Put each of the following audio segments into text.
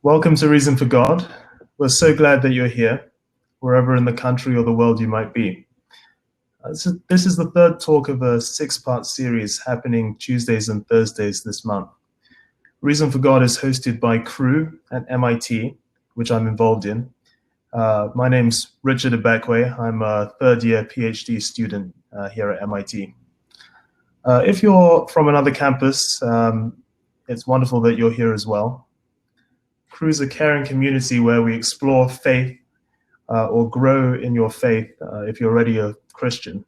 Welcome to Reason for God. We're so glad that you're here, wherever in the country or the world you might be. This is the third talk of a 6-part series happening Tuesdays and Thursdays this month. Reason for God is hosted by Crew at MIT, which I'm involved in. My name's Richard Ibekwe. I'm a third-year PhD student here at MIT. If you're from another campus, it's wonderful that you're here as well. Crew is a caring community where we explore faith or grow in your faith if you're already a Christian.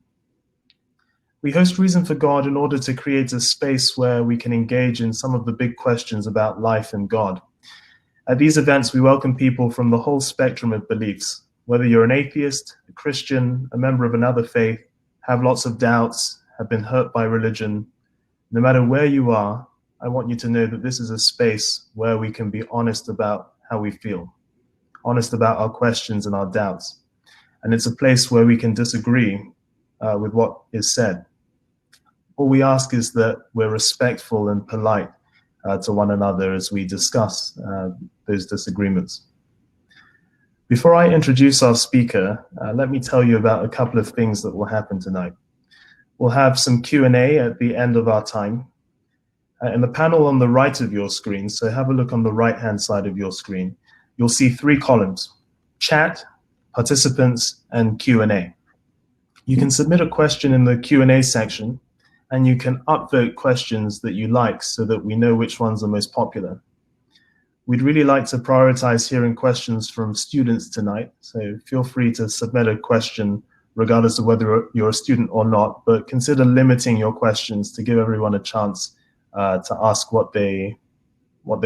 We host Reason for God in order to create a space where we can engage in some of the big questions about life and God. At these events, we welcome people from the whole spectrum of beliefs, whether you're an atheist, a Christian, a member of another faith, have lots of doubts, have been hurt by religion. No matter where you are, I want you to know that this is a space where we can be honest about how we feel, honest about our questions and our doubts. And it's a place where we can disagree with what is said. All we ask is that we're respectful and polite to one another as we discuss those disagreements. Before I introduce our speaker, let me tell you about a couple of things that will happen tonight. We'll have some Q&A at the end of our time. In the panel on the right of your screen, so have a look on the right-hand side of your screen, you'll see 3 columns: chat, participants, and Q&A. You can submit a question in the Q&A section, and you can upvote questions that you like so that we know which ones are most popular. We'd really like to prioritize hearing questions from students tonight, so feel free to submit a question regardless of whether you're a student or not, but consider limiting your questions to give everyone a chance to ask what they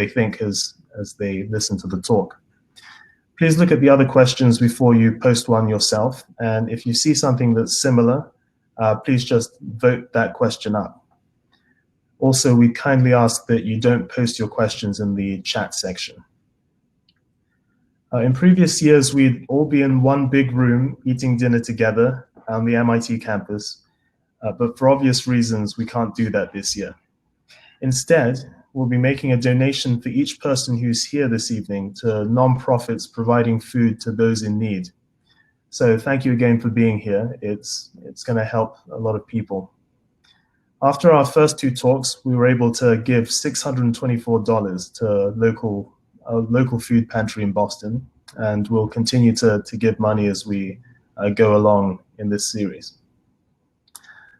think as they listen to the talk. Please look at the other questions before you post one yourself, and if you see something that's similar, please just vote that question up. Also, we kindly ask that you don't post your questions in the chat section. In previous years, we'd all be in one big room eating dinner together on the MIT campus, but for obvious reasons, we can't do that this year. Instead, we'll be making a donation for each person who's here this evening to non-profits providing food to those in need. So thank you again for being here. It's going to help a lot of people. After our first 2 talks, we were able to give $624 to a local food pantry in Boston, and we'll continue to give money as we go along in this series.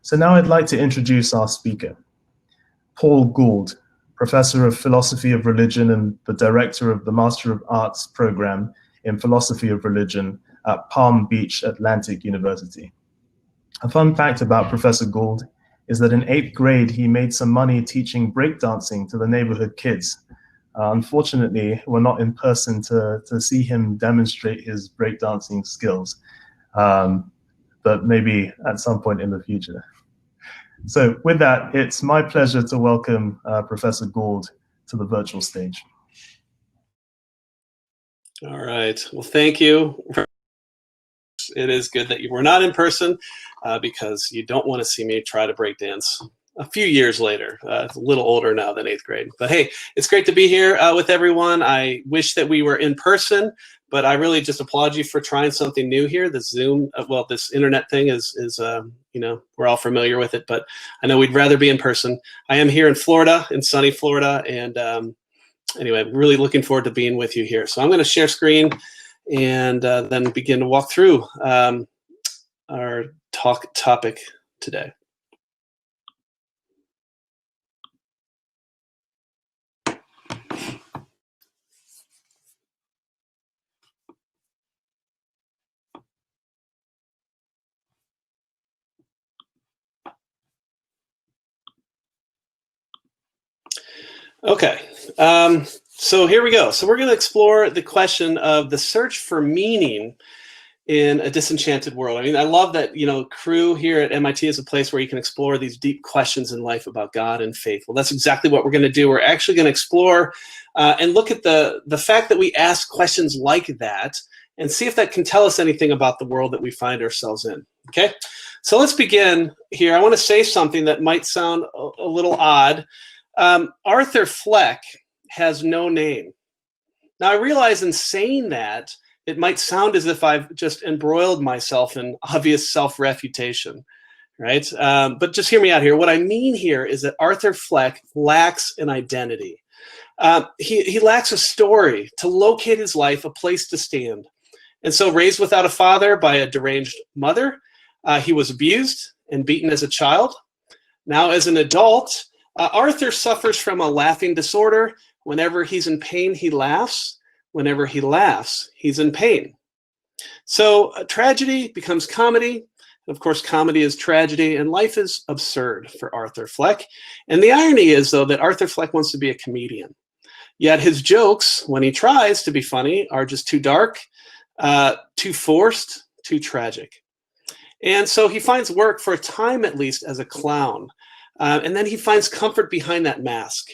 So now I'd like to introduce our speaker. Paul Gould, Professor of Philosophy of Religion and the Director of the Master of Arts program in Philosophy of Religion at Palm Beach Atlantic University. A fun fact about Professor Gould is that in 8th grade, he made some money teaching breakdancing to the neighborhood kids. Unfortunately, we're not in person to see him demonstrate his breakdancing skills, but maybe at some point in the future. So with that, it's my pleasure to welcome Professor Gould to the virtual stage. All right. Well, thank you. It is good that you were not in person because you don't want to see me try to break dance a few years later. A little older now than 8th grade. But hey, it's great to be here with everyone. I wish that we were in person, but I really just applaud you for trying something new here. The Zoom, well, this internet thing is you know, we're all familiar with it, but I know we'd rather be in person. I am here in Florida, in sunny Florida, and anyway, really looking forward to being with you here. So I'm going to share screen and then begin to walk through our topic today. Okay, so here we go. So we're going to explore the question of the search for meaning in a disenchanted world. I mean, I love that, you know, Crew here at MIT is a place where you can explore these deep questions in life about God and faith. Well, that's exactly what we're going to do. We're actually going to explore and look at the fact that we ask questions like that and see if that can tell us anything about the world that we find ourselves in. Okay, so let's begin here. I want to say something that might sound a little odd. Arthur Fleck has no name. Now, I realize in saying that, it might sound as if I've just embroiled myself in obvious self-refutation, right? But just hear me out here. What I mean here is that Arthur Fleck lacks an identity. He lacks a story to locate his life, a place to stand. And so, raised without a father by a deranged mother, he was abused and beaten as a child. Now, as an adult, Arthur suffers from a laughing disorder. Whenever he's in pain, he laughs. Whenever he laughs, he's in pain. So tragedy becomes comedy. Of course, comedy is tragedy, and life is absurd for Arthur Fleck. And the irony is, though, that Arthur Fleck wants to be a comedian. Yet his jokes, when he tries to be funny, are just too dark, too forced, too tragic. And so he finds work for a time, at least, as a clown. And then he finds comfort behind that mask.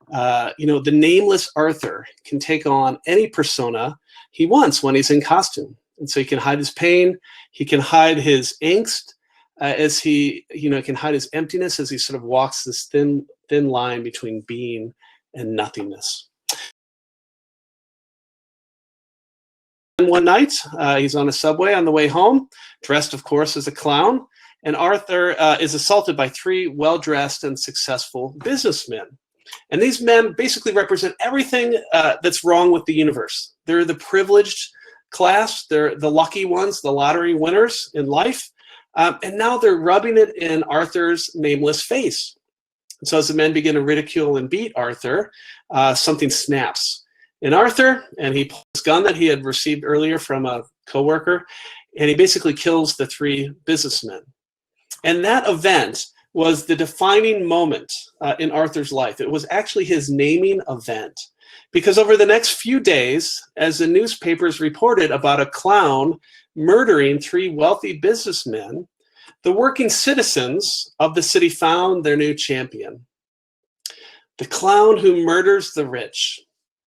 The nameless Arthur can take on any persona he wants when he's in costume. And so he can hide his pain, he can hide his angst, as he, can hide his emptiness as he sort of walks this thin line between being and nothingness. And one night, he's on a subway on the way home, dressed, of course, as a clown, and Arthur is assaulted by three well-dressed and successful businessmen. And these men basically represent everything that's wrong with the universe. They're the privileged class. They're the lucky ones, the lottery winners in life. And now they're rubbing it in Arthur's nameless face. And so as the men begin to ridicule and beat Arthur, something snaps in Arthur, and he pulls his gun that he had received earlier from a coworker, and he basically kills the three businessmen. And that event was the defining moment in Arthur's life. It was actually his naming event. Because over the next few days, as the newspapers reported about a clown murdering three wealthy businessmen, the working citizens of the city found their new champion. The clown who murders the rich.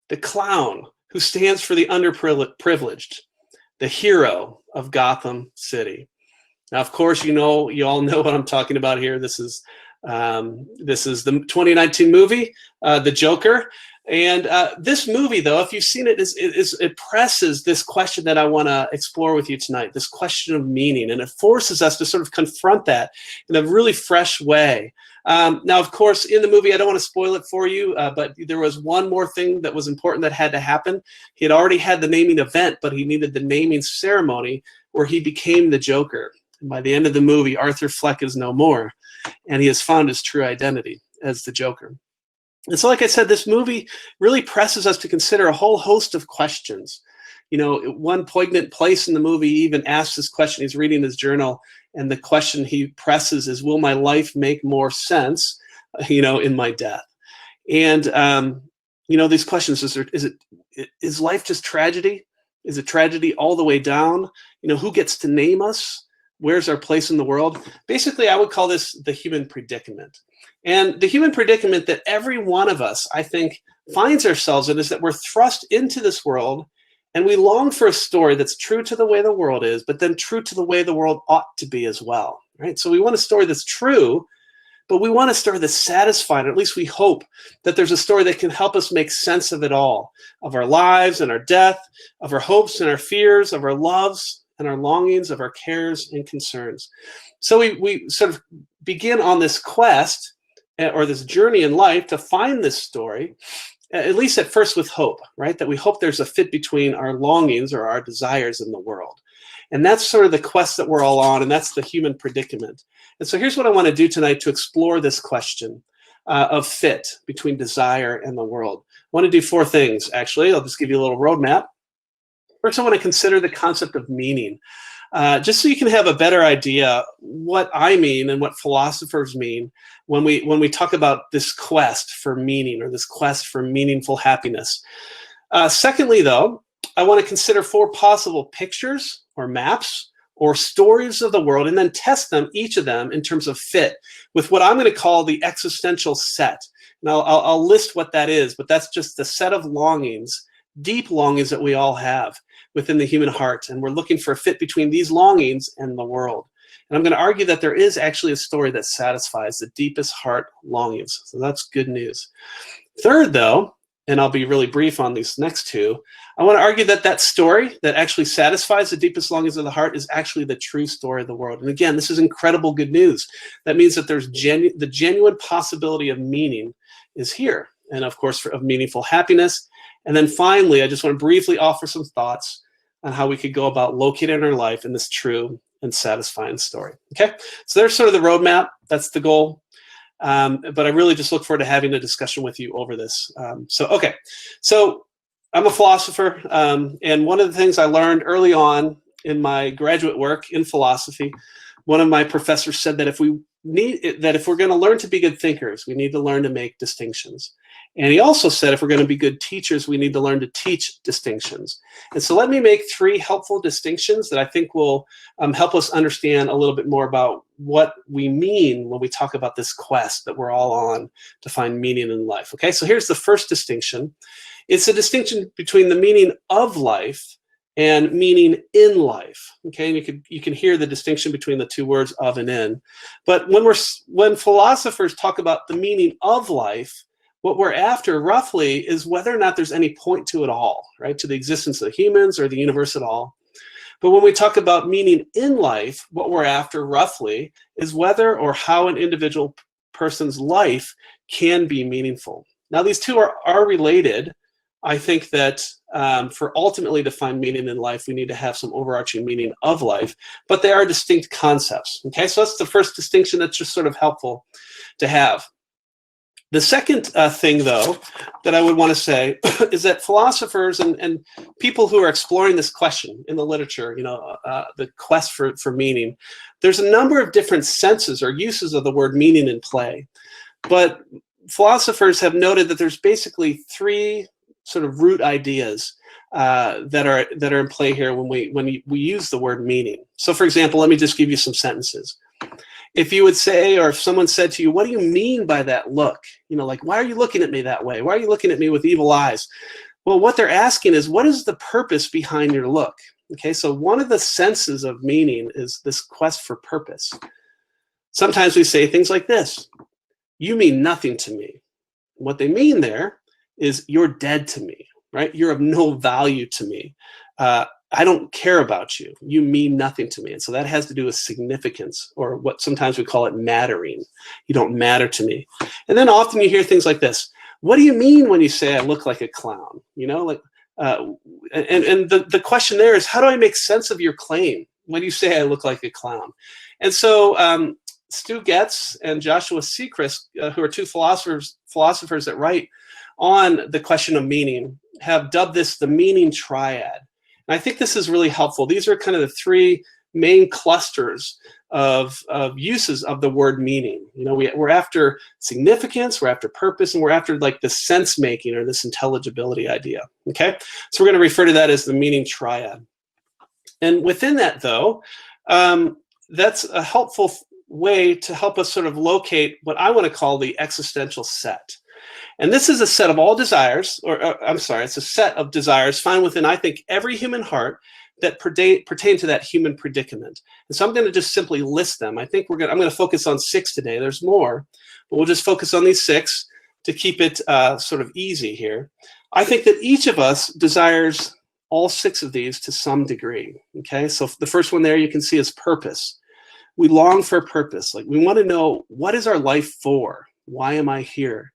The clown who stands for the underprivileged. The hero of Gotham City. Now, of course, you all know what I'm talking about here. This is the 2019 movie, The Joker. And this movie, though, if you've seen it, it presses this question that I want to explore with you tonight, this question of meaning. And it forces us to sort of confront that in a really fresh way. Now, of course, in the movie, I don't want to spoil it for you, but there was one more thing that was important that had to happen. He had already had the naming event, but he needed the naming ceremony where he became the Joker. And by the end of the movie, Arthur Fleck is no more, and he has found his true identity as the Joker. And so, like I said, this movie really presses us to consider a whole host of questions. One poignant place in the movie even asks this question. He's reading his journal, and the question he presses is, will my life make more sense, in my death? And, these questions, is life just tragedy? Is it tragedy all the way down? Who gets to name us? Where's our place in the world? Basically, I would call this the human predicament. And the human predicament that every one of us, I think, finds ourselves in is that we're thrust into this world and we long for a story that's true to the way the world is, but then true to the way the world ought to be as well, right? So we want a story that's true, but we want a story that's satisfying, or at least we hope that there's a story that can help us make sense of it all, of our lives and our death, of our hopes and our fears, of our loves and our longings, of our cares and concerns. So we sort of begin on this quest or this journey in life to find this story, at least at first with hope, right? That we hope there's a fit between our longings or our desires in the world. And that's sort of the quest that we're all on, and that's the human predicament. And so here's what I want to do tonight to explore this question of fit between desire and the world. I want to do four things, actually. I'll just give you a little roadmap. First, I want to consider the concept of meaning, just so you can have a better idea what I mean and what philosophers mean when we talk about this quest for meaning or this quest for meaningful happiness. Secondly, though, I want to consider four possible pictures or maps or stories of the world and then test them, each of them, in terms of fit with what I'm going to call the existential set. Now, I'll list what that is, but that's just the set of longings, deep longings that we all have within the human heart. And we're looking for a fit between these longings and the world. And I'm going to argue that there is actually a story that satisfies the deepest heart longings. So that's good news. Third, though, and I'll be really brief on these next two, I want to argue that that story that actually satisfies the deepest longings of the heart is actually the true story of the world. And again, this is incredible good news. That means that there's the genuine possibility of meaning is here, and of course of meaningful happiness. And then finally, I just want to briefly offer some thoughts on how we could go about locating our life in this true and satisfying story. Okay, so there's sort of the roadmap. That's the goal. But I really just look forward to having a discussion with you over this. So I'm a philosopher, and one of the things I learned early on in my graduate work in philosophy, one of my professors said that if we're going to learn to be good thinkers, we need to learn to make distinctions. And he also said if we're going to be good teachers, we need to learn to teach distinctions. And so let me make three helpful distinctions that I think will help us understand a little bit more about what we mean when we talk about this quest that we're all on to find meaning in life. Okay, so here's the first distinction. It's a distinction between the meaning of life and meaning in life. Okay, and you can hear the distinction between the two words of and in. But when philosophers talk about the meaning of life, what we're after roughly is whether or not there's any point to it all, right? To the existence of humans or the universe at all. But when we talk about meaning in life, what we're after roughly is whether or how an individual person's life can be meaningful. Now, these two are related. I think that for ultimately to find meaning in life, we need to have some overarching meaning of life, but they are distinct concepts. Okay, so that's the first distinction that's just sort of helpful to have. The second thing, though, that I would want to say is that philosophers and people who are exploring this question in the literature, the quest for meaning, there's a number of different senses or uses of the word meaning in play. But philosophers have noted that there's basically three sort of root ideas that are in play here when we use the word meaning. So, for example, let me just give you some sentences. If you would say, or if someone said to you, what do you mean by that look? Like, why are you looking at me that way? Why are you looking at me with evil eyes? Well, what they're asking is, what is the purpose behind your look? Okay, so one of the senses of meaning is this quest for purpose. Sometimes we say things like this: you mean nothing to me. What they mean there is you're dead to me, right? You're of no value to me. I don't care about you. You mean nothing to me. And so that has to do with significance, or what sometimes we call it mattering. You don't matter to me. And then often you hear things like this: what do you mean when you say I look like a clown? And the question there is, how do I make sense of your claim when you say I look like a clown? And so Stu Getz and Joshua Sechrist, who are two philosophers that write on the question of meaning, have dubbed this the meaning triad. And I think this is really helpful. These are kind of the three main clusters of uses of the word meaning. We're after significance, we're after purpose, and we're after like the sense making or this intelligibility idea. Okay, so we're going to refer to that as the meaning triad. And within that, though, that's a helpful way to help us sort of locate what I want to call the existential set. And this is a set of all desires, it's a set of desires found within, I think, every human heart that pertain to that human predicament. And so I'm going to just simply list them. I think I'm going to focus on 6 today. There's more, but we'll just focus on these 6 to keep it sort of easy here. I think that each of us desires all 6 of these to some degree. Okay, so the first one there you can see is purpose. We long for purpose. Like, we want to know, what is our life for? Why am I here?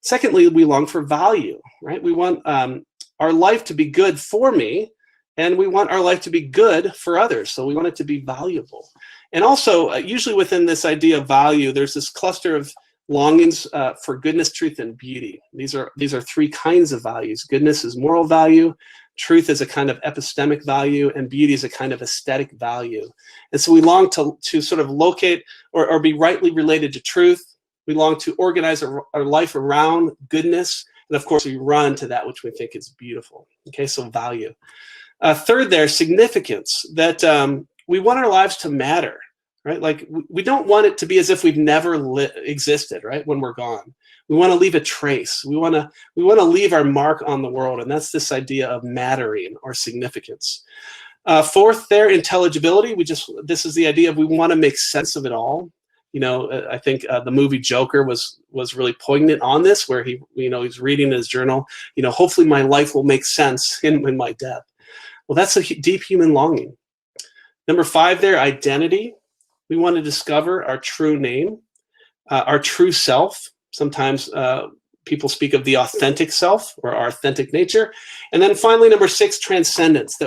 Secondly, we long for value, right? We want our life to be good for me, and we want our life to be good for others. So we want it to be valuable. And also, usually within this idea of value, there's this cluster of longings for goodness, truth, and beauty. These are 3 kinds of values. Goodness is moral value, truth is a kind of epistemic value, and beauty is a kind of aesthetic value. And so we long to sort of locate or be rightly related to truth. We long to organize our life around goodness. And of course, we run to that which we think is beautiful. Okay, so value. Third there, significance, that we want our lives to matter, right? Like, we don't want it to be as if we've never existed, right, when we're gone. We want to leave a trace. We want to leave our mark on the world. And that's this idea of mattering or significance. Fourth there, intelligibility. This is the idea of we want to make sense of it all. I think the movie Joker was really poignant on this, where he's reading his journal, hopefully my life will make sense in my death. Well, that's a deep human longing. Number 5 there, identity. We want to discover our true name, our true self. Sometimes people speak of the authentic self or our authentic nature. And then finally, number 6, transcendence.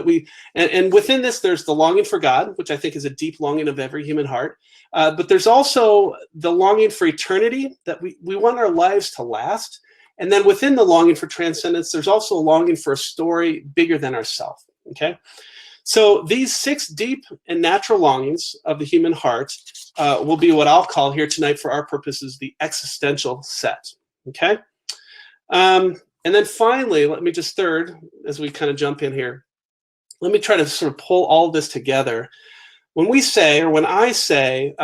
And within this, there's the longing for God, which I think is a deep longing of every human heart. But there's also the longing for eternity, that we want our lives to last. And then within the longing for transcendence, there's also a longing for a story bigger than ourselves. Okay? So these 6 deep and natural longings of the human heart will be what I'll call here tonight for our purposes the existential set. Okay? And then finally, let me just third, as we kind of jump in here, let me try to sort of pull all this together. When we say, or when I say,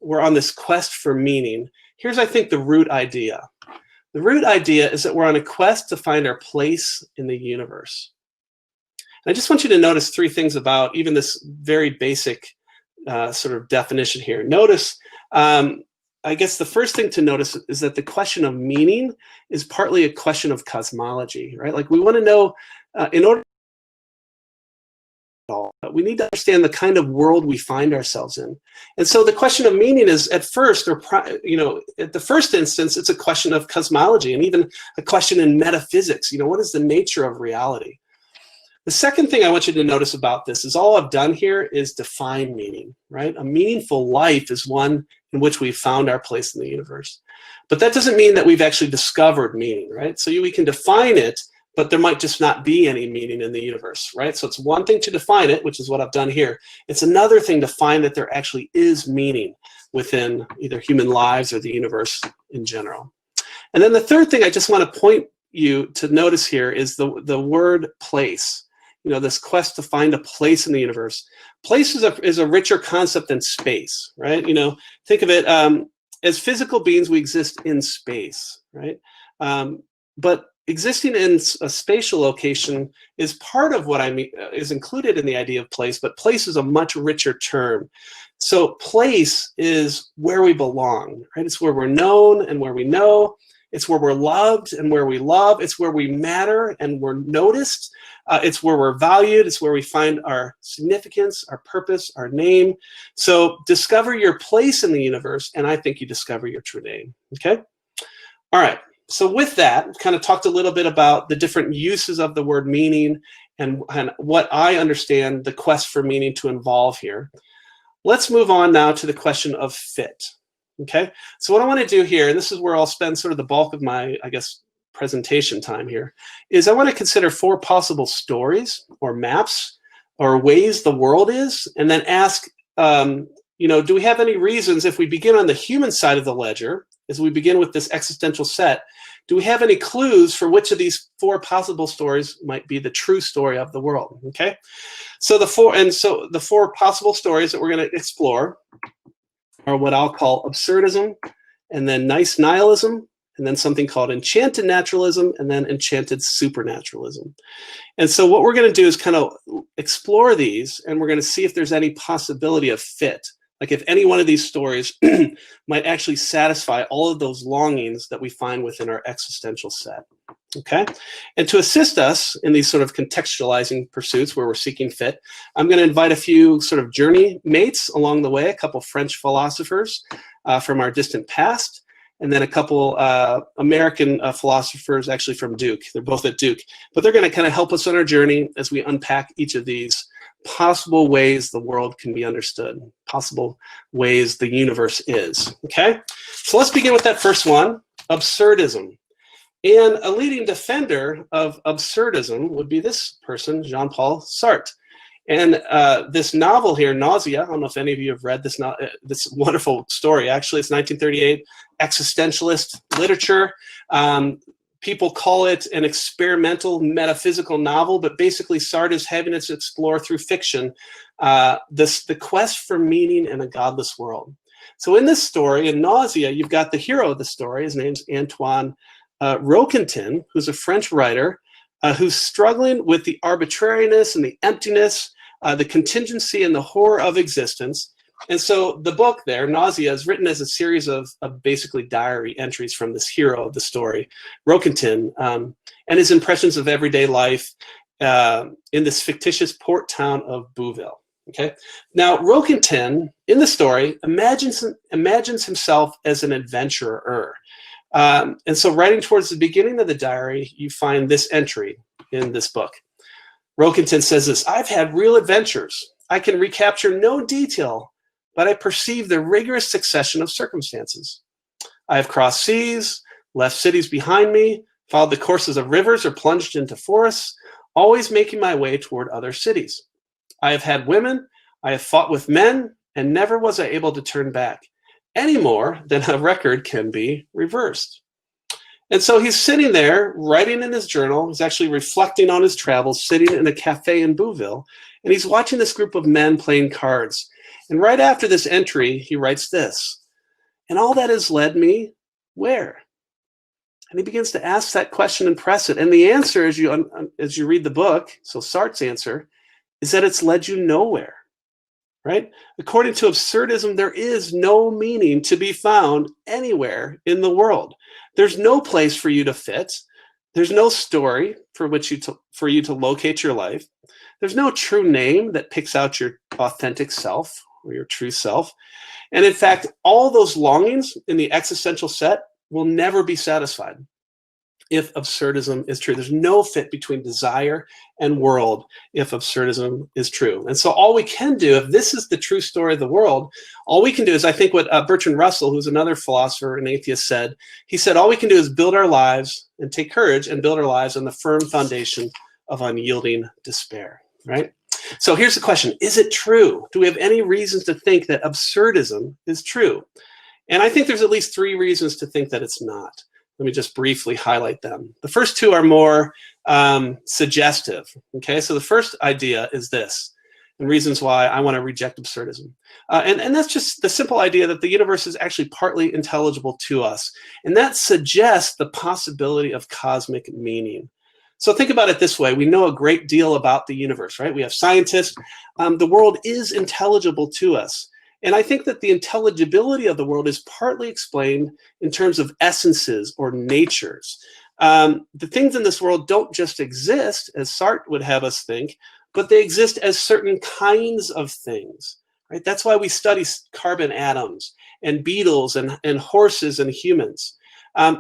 we're on this quest for meaning, here's, I think, the root idea. The root idea is that we're on a quest to find our place in the universe. And I just want you to notice 3 things about even this very basic sort of definition here. Notice, I guess the first thing to notice is that the question of meaning is partly a question of cosmology, right? Like we want to know, in order we need to understand the kind of world we find ourselves in. And so the question of meaning is at first, or at the first instance, it's a question of cosmology and even a question in metaphysics. What is the nature of reality? The second thing I want you to notice about this is all I've done here is define meaning, right? A meaningful life is one in which we've found our place in the universe. But that doesn't mean that we've actually discovered meaning, right? So we can define it, but there might just not be any meaning in the universe, right? So it's one thing to define it, which is what I've done here. It's another thing to find that there actually is meaning within either human lives or the universe in general. And then the third thing I just want to point you to notice here is the word place. This quest to find a place in the universe. Place is a richer concept than space, right? Think of it as physical beings, we exist in space, right? But existing in a spatial location is part of what I mean, is included in the idea of place, but place is a much richer term. So place is where we belong, right? It's where we're known and where we know. It's where we're loved and where we love. It's where we matter and we're noticed. It's where we're valued. It's where we find our significance, our purpose, our name. So discover your place in the universe, and I think you discover your true name. Okay? All right. So with that, we've kind of talked a little bit about the different uses of the word meaning and what I understand the quest for meaning to involve here. Let's move on now to the question of fit. Okay, so what I want to do here, and this is where I'll spend sort of the bulk of my, I guess, presentation time here, is I want to consider 4 possible stories or maps or ways the world is, and then ask, do we have any reasons, if we begin on the human side of the ledger, as we begin with this existential set, do we have any clues for which of these 4 possible stories might be the true story of the world? Okay, so the 4 possible stories that we're going to explore are what I'll call absurdism, and then nice nihilism, and then something called enchanted naturalism, and then enchanted supernaturalism. And so what we're going to do is kind of explore these, and we're going to see if there's any possibility of fit. Like if any one of these stories might actually satisfy all of those longings that we find within our existential set. Okay? And to assist us in these sort of contextualizing pursuits where we're seeking fit, I'm going to invite a few sort of journey mates along the way, a couple French philosophers from our distant past, and then a couple American philosophers actually from Duke. They're both at Duke. But they're going to kind of help us on our journey as we unpack each of these possible ways the world can be understood, possible ways the universe is. Okay? So let's begin with that first one, absurdism. And a leading defender of absurdism would be this person, Jean-Paul Sartre. And this novel here, Nausea, I don't know if any of you have read this wonderful story. Actually, it's 1938, existentialist literature. People call it an experimental metaphysical novel, but basically Sartre is having us explore through fiction the quest for meaning in a godless world. So in this story, in Nausea, you've got the hero of the story. His name's Antoine Roquentin, who's a French writer who's struggling with the arbitrariness and the emptiness, the contingency and the horror of existence. And so the book there, Nausea, is written as a series of basically diary entries from this hero of the story, Roquentin, and his impressions of everyday life in this fictitious port town of Bouville. Okay. Now, Roquentin, in the story, imagines himself as an adventurer. And so writing towards the beginning of the diary, you find this entry in this book. Roquentin says this: "I've had real adventures. I can recapture no detail, but I perceive the rigorous succession of circumstances. I have crossed seas, left cities behind me, followed the courses of rivers, or plunged into forests, always making my way toward other cities. I have had women, I have fought with men, and never was I able to turn back, any more than a record can be reversed." And so he's sitting there writing in his journal. He's actually reflecting on his travels, sitting in a cafe in Bouville, and he's watching this group of men playing cards. And right after this entry, he writes this: "And all that has led me where?" And he begins to ask that question and press it. And the answer, as you read the book, so Sartre's answer, is that it's led you nowhere, right? According to Absurdism, there is no meaning to be found anywhere in the world. There's no place for you to fit. There's no story for you to locate your life. There's no true name that picks out your authentic self or your true self. And in fact, all those longings in the existential set will never be satisfied if absurdism is true. There's no fit between desire and world if absurdism is true. And so all we can do, if this is the true story of the world, all we can do is, I think what Bertrand Russell, who's another philosopher and atheist, said. He said, all we can do is build our lives and take courage and build our lives on the firm foundation of unyielding despair, right? So here's the question: is it true? Do we have any reasons to think that absurdism is true? And I think there's at least 3 reasons to think that it's not. Let me just briefly highlight them. The first 2 are more suggestive. Okay, so the first idea is this, and reasons why I want to reject absurdism. And that's just the simple idea that the universe is actually partly intelligible to us. And that suggests the possibility of cosmic meaning. So think about it this way. We know a great deal about the universe, right? We have scientists. The world is intelligible to us. And I think that the intelligibility of the world is partly explained in terms of essences or natures. The things in this world don't just exist, as Sartre would have us think, but they exist as certain kinds of things, right? That's why we study carbon atoms and beetles and horses and humans.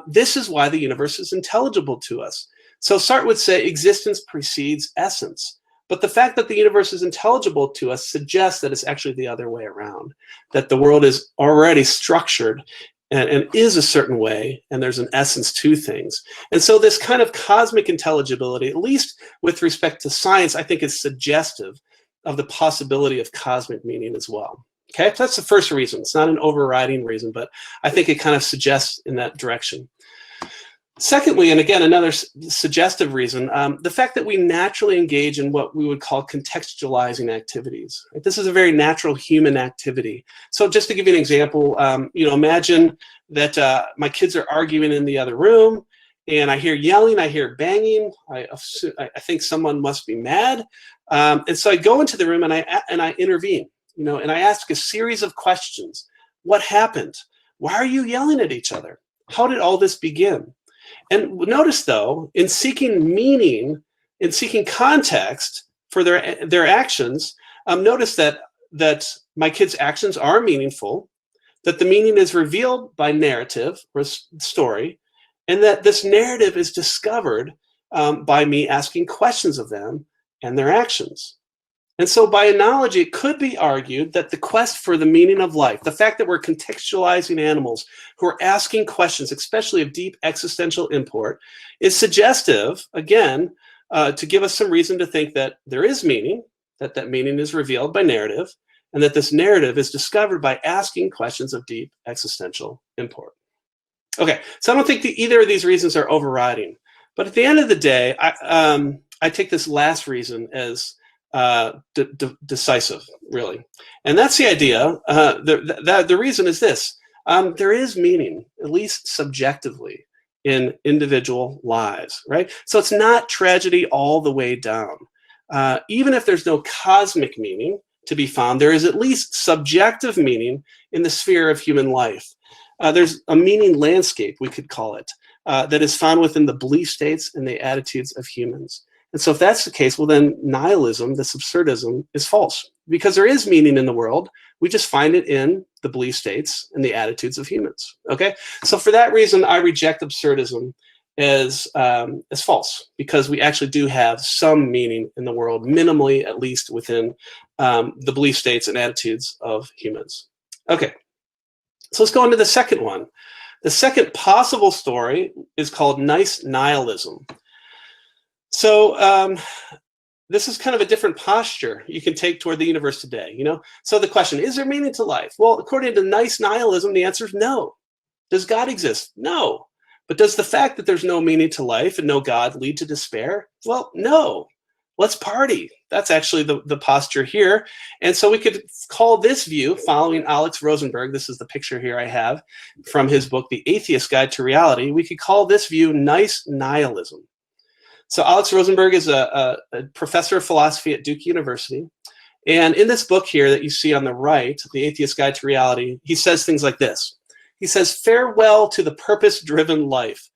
This is why the universe is intelligible to us. So Sartre would say existence precedes essence. But the fact that the universe is intelligible to us suggests that it's actually the other way around, that the world is already structured and is a certain way, and there's an essence to things. And so this kind of cosmic intelligibility, at least with respect to science, I think is suggestive of the possibility of cosmic meaning as well. Okay, so that's the first reason. It's not an overriding reason, but I think it kind of suggests in that direction. Secondly, and again, another suggestive reason, the fact that we naturally engage in what we would call contextualizing activities. Right? This is a very natural human activity. So just to give you an example, imagine that my kids are arguing in the other room, and I hear yelling, I hear banging. I think someone must be mad, and so I go into the room and I intervene. And I ask a series of questions. What happened? Why are you yelling at each other? How did all this begin? And notice, though, in seeking meaning, in seeking context for their actions, notice that my kids' actions are meaningful, that the meaning is revealed by narrative or story, and that this narrative is discovered by me asking questions of them and their actions. And so by analogy, it could be argued that the quest for the meaning of life, the fact that we're contextualizing animals who are asking questions, especially of deep existential import, is suggestive, again, to give us some reason to think that there is meaning, that meaning is revealed by narrative, and that this narrative is discovered by asking questions of deep existential import. Okay, so I don't think either of these reasons are overriding. But at the end of the day, I take this last reason as decisive, really. And that's the idea. The reason is this. There is meaning, at least subjectively, in individual lives, right? So it's not tragedy all the way down. Even if there's no cosmic meaning to be found. There is at least subjective meaning in the sphere of human life. There's a meaning landscape, we could call it, that is found within the belief states and the attitudes of humans. And so if that's the case, well, then nihilism, this absurdism, is false, because there is meaning in the world. We just find it in the belief states and the attitudes of humans. Okay, so for that reason, I reject absurdism as false, because we actually do have some meaning in the world, minimally at least, within the belief states and attitudes of humans. Okay, so let's go into the second one. The second possible story is called nice nihilism. So this is kind of a different posture you can take toward the universe today, you know? So the question, is there meaning to life? Well, according to nice nihilism, the answer is no. Does God exist? No. But does the fact that there's no meaning to life and no God lead to despair? Well, no. Let's party. That's actually the posture here. And so we could call this view, following Alex Rosenberg, this is the picture here I have from his book, The Atheist Guide to Reality, we could call this view nice nihilism. So Alex Rosenberg is a professor of philosophy at Duke University. And in this book here that you see on the right, The Atheist Guide to Reality, he says things like this. He says, farewell to the purpose-driven life.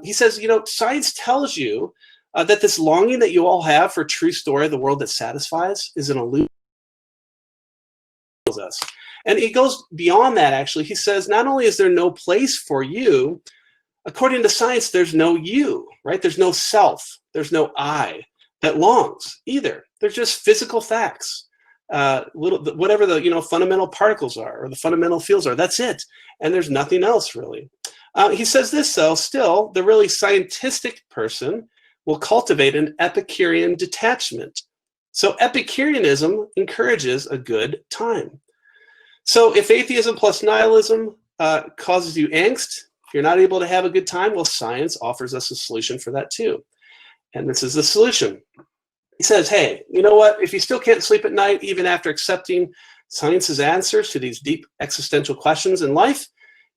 He says, you know, science tells you that this longing that you all have for a true story of the world that satisfies is an illusion. And he goes beyond that, actually. He says, not only is there no place for you, according to science, there's no you, right? There's no self. There's no I that longs either. They're just physical facts. Whatever the fundamental particles are or the fundamental fields are, that's it. And there's nothing else really. He says this, though, still, the really scientific person will cultivate an Epicurean detachment. So Epicureanism encourages a good time. So if atheism plus nihilism causes you angst, if you're not able to have a good time, well, science offers us a solution for that too. And this is the solution. He says, hey, you know what? If you still can't sleep at night, even after accepting science's answers to these deep existential questions in life,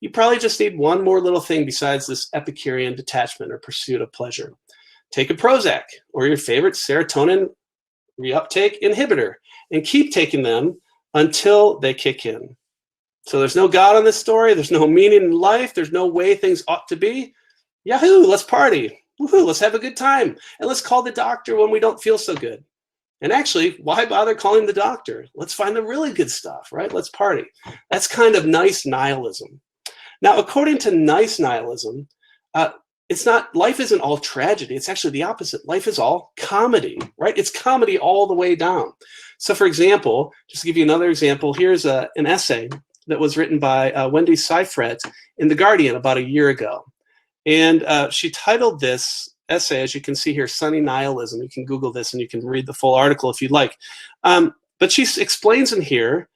you probably just need one more little thing besides this Epicurean detachment or pursuit of pleasure. Take a Prozac or your favorite serotonin reuptake inhibitor and keep taking them until they kick in. So there's no God on this story. There's no meaning in life. There's no way things ought to be. Yahoo, let's party. Woohoo, let's have a good time. And let's call the doctor when we don't feel so good. And actually, why bother calling the doctor? Let's find the really good stuff, right? Let's party. That's kind of nice nihilism. Now, according to nice nihilism, it's not, life isn't all tragedy. It's actually the opposite. Life is all comedy, right? It's comedy all the way down. So for example, just to give you another example, here's an essay that was written by Wendy Seifert in The Guardian about a year ago. And she titled this essay, as you can see here, Sunny Nihilism. You can Google this and you can read the full article if you'd like. But she explains in here,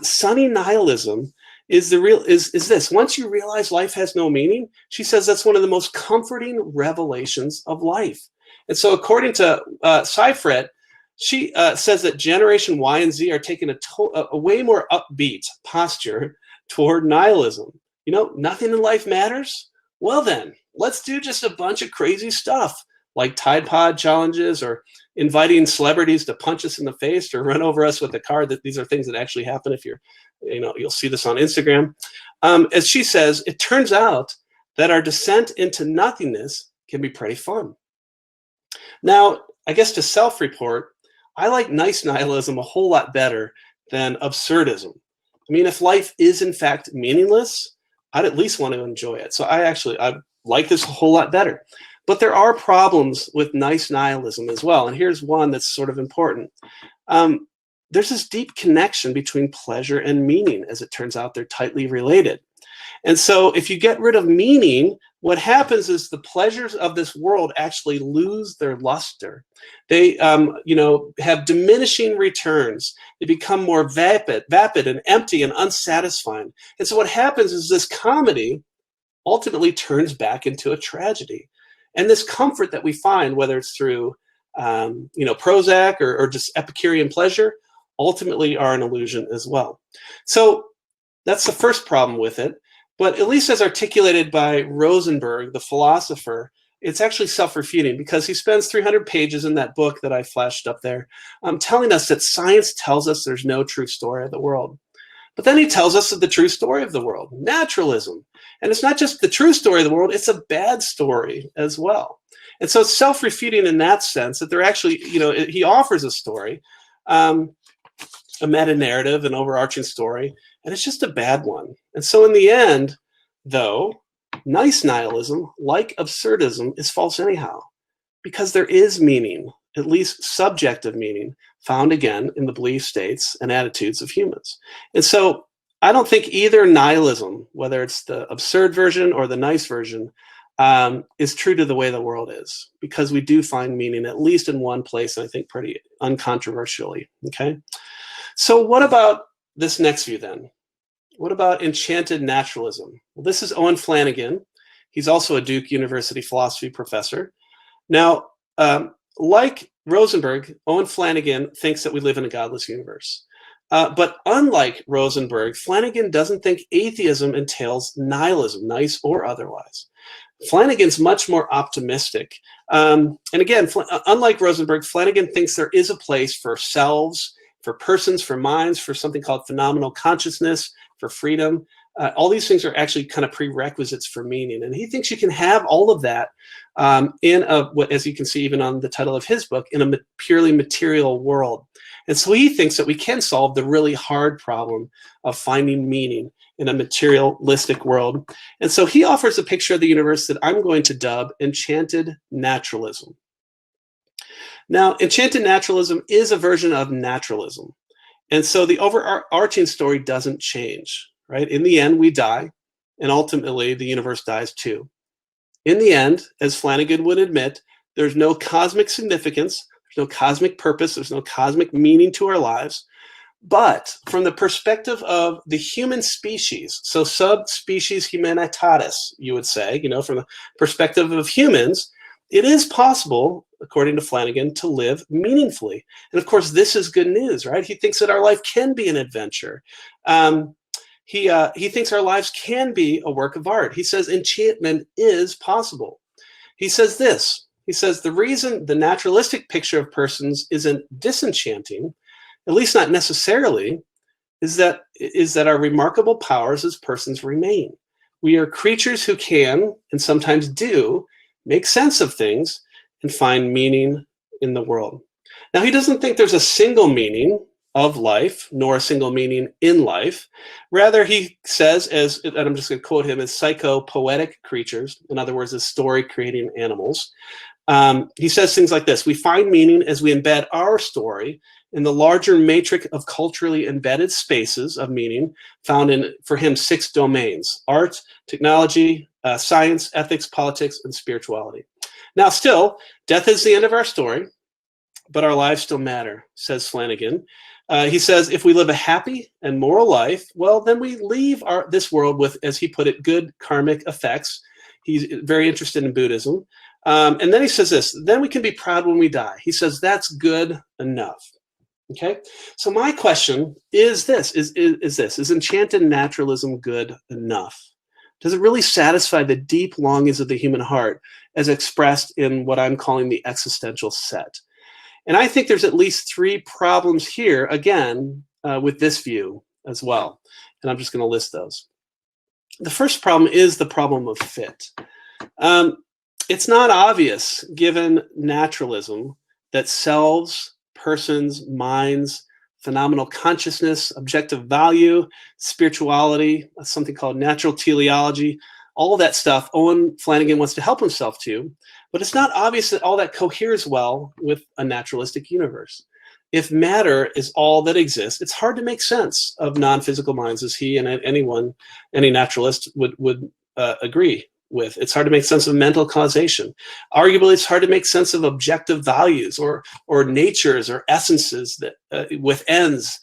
sunny nihilism is this. Once you realize life has no meaning, she says that's one of the most comforting revelations of life. And so according to Seifert, she says that Generation Y and Z are taking a way more upbeat posture toward nihilism. You know, nothing in life matters? Well then, let's do just a bunch of crazy stuff like Tide Pod challenges or inviting celebrities to punch us in the face or run over us with a car. These are things that actually happen if you'll see this on Instagram. As she says, it turns out that our descent into nothingness can be pretty fun. Now, I guess to self-report, I like nice nihilism a whole lot better than absurdism. I mean, if life is in fact meaningless, I'd at least want to enjoy it. So I like this a whole lot better. But there are problems with nice nihilism as well. And here's one that's sort of important. There's this deep connection between pleasure and meaning. As it turns out, they're tightly related. And so if you get rid of meaning, what happens is the pleasures of this world actually lose their luster. They have diminishing returns. They become more vapid and empty and unsatisfying. And so what happens is this comedy ultimately turns back into a tragedy. And this comfort that we find, whether it's through Prozac or just Epicurean pleasure, ultimately are an illusion as well. So that's the first problem with it. But at least as articulated by Rosenberg, the philosopher, it's actually self-refuting, because he spends 300 pages in that book that I flashed up there telling us that science tells us there's no true story of the world. But then he tells us the true story of the world, naturalism. And it's not just the true story of the world, it's a bad story as well. And so it's self-refuting in that sense, that they're actually, he offers a story, a meta-narrative, an overarching story, and it's just a bad one. And so in the end, though, nice nihilism, like absurdism, is false anyhow, because there is meaning, at least subjective meaning, found again in the belief states and attitudes of humans. And so I don't think either nihilism, whether it's the absurd version or the nice version, is true to the way the world is, because we do find meaning at least in one place, and I think pretty uncontroversially. Okay, so what about this next view then? What about enchanted naturalism? Well, this is Owen Flanagan. He's also a Duke University philosophy professor. Now, like Rosenberg, Owen Flanagan thinks that we live in a godless universe. But unlike Rosenberg, Flanagan doesn't think atheism entails nihilism, nice or otherwise. Flanagan's much more optimistic. And again, unlike Rosenberg, Flanagan thinks there is a place for selves, for persons, for minds, for something called phenomenal consciousness, for freedom. All these things are actually kind of prerequisites for meaning. And he thinks you can have all of that as you can see even on the title of his book, in a purely material world. And so he thinks that we can solve the really hard problem of finding meaning in a materialistic world. And so he offers a picture of the universe that I'm going to dub Enchanted Naturalism. Now, Enchanted Naturalism is a version of naturalism. And so the overarching story doesn't change, right? In the end, we die, and ultimately the universe dies too. In the end, as Flanagan would admit, there's no cosmic significance, there's no cosmic purpose, there's no cosmic meaning to our lives. But from the perspective of the human species, so subspecies humanitatis, you would say, from the perspective of humans, it is possible, according to Flanagan, to live meaningfully. And of course, this is good news, right? He thinks that our life can be an adventure. He thinks our lives can be a work of art. He says enchantment is possible. He says this. He says the reason the naturalistic picture of persons isn't disenchanting, at least not necessarily, is that our remarkable powers as persons remain. We are creatures who can, and sometimes do, make sense of things and find meaning in the world. Now, he doesn't think there's a single meaning of life, nor a single meaning in life. Rather, he says, and I'm just going to quote him, as psychopoetic creatures, in other words, as story-creating animals. He says things like this: we find meaning as we embed our story in the larger matrix of culturally embedded spaces of meaning found in, for him, 6 domains: art, technology, science, ethics, politics, and spirituality. Now, still, death is the end of our story, but our lives still matter, says Flanagan. He says, if we live a happy and moral life, well, then we leave this world with, as he put it, good karmic effects. He's very interested in Buddhism. And then he says this: then we can be proud when we die. He says that's good enough. Okay, so my question is this: is enchanted naturalism good enough? Does it really satisfy the deep longings of the human heart as expressed in what I'm calling the existential set? And I think there's at least 3 problems here, again, with this view as well. And I'm just going to list those. The first problem is the problem of fit. It's not obvious, given naturalism, that selves, persons, minds, phenomenal consciousness, objective value, spirituality, something called natural teleology, all of that stuff Owen Flanagan wants to help himself to, but it's not obvious that all that coheres well with a naturalistic universe. If matter is all that exists, it's hard to make sense of non-physical minds, as he and any naturalist would agree with. It's hard to make sense of mental causation. Arguably, it's hard to make sense of objective values or natures or essences that with ends.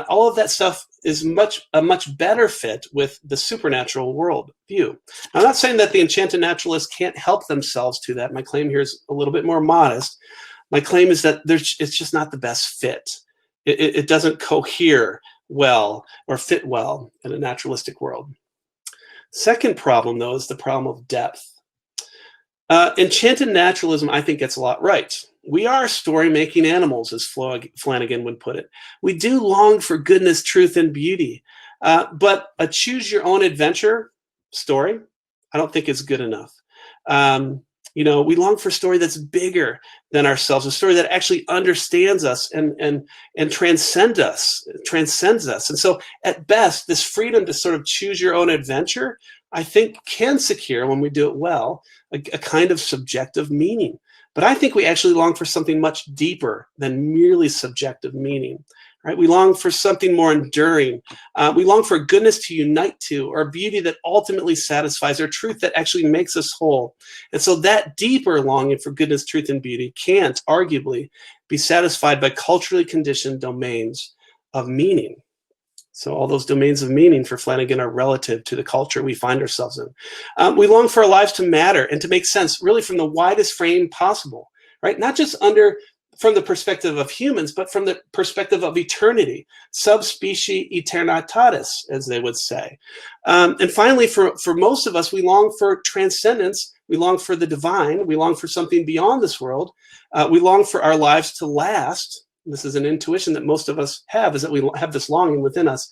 All of that stuff is a much better fit with the supernatural world view. I'm not saying that the enchanted naturalists can't help themselves to that. My claim here is a little bit more modest. My claim is that it's just not the best fit. It doesn't cohere well or fit well in a naturalistic world. Second problem, though, is the problem of depth. Enchanted Naturalism, I think, gets a lot right. We are story-making animals, as Flanagan would put it. We do long for goodness, truth, and beauty. But a choose-your-own-adventure story, I don't think is good enough. We long for a story that's bigger than ourselves, a story that actually understands us and transcends us. And so, at best, this freedom to sort of choose your own adventure, I think, can secure, when we do it well, a kind of subjective meaning. But I think we actually long for something much deeper than merely subjective meaning. Right? We long for something more enduring. We long for a goodness to unite to, or a beauty that ultimately satisfies, or truth that actually makes us whole. And so that deeper longing for goodness, truth, and beauty can't, arguably, be satisfied by culturally conditioned domains of meaning. So all those domains of meaning for Flanagan are relative to the culture we find ourselves in. We long for our lives to matter and to make sense, really from the widest frame possible, right? Not just from the perspective of humans, but from the perspective of eternity, subspecie aeternitatis, as they would say. And finally, for most of us, we long for transcendence. We long for the divine. We long for something beyond this world. We long for our lives to last. This is an intuition that most of us have, is that we have this longing within us.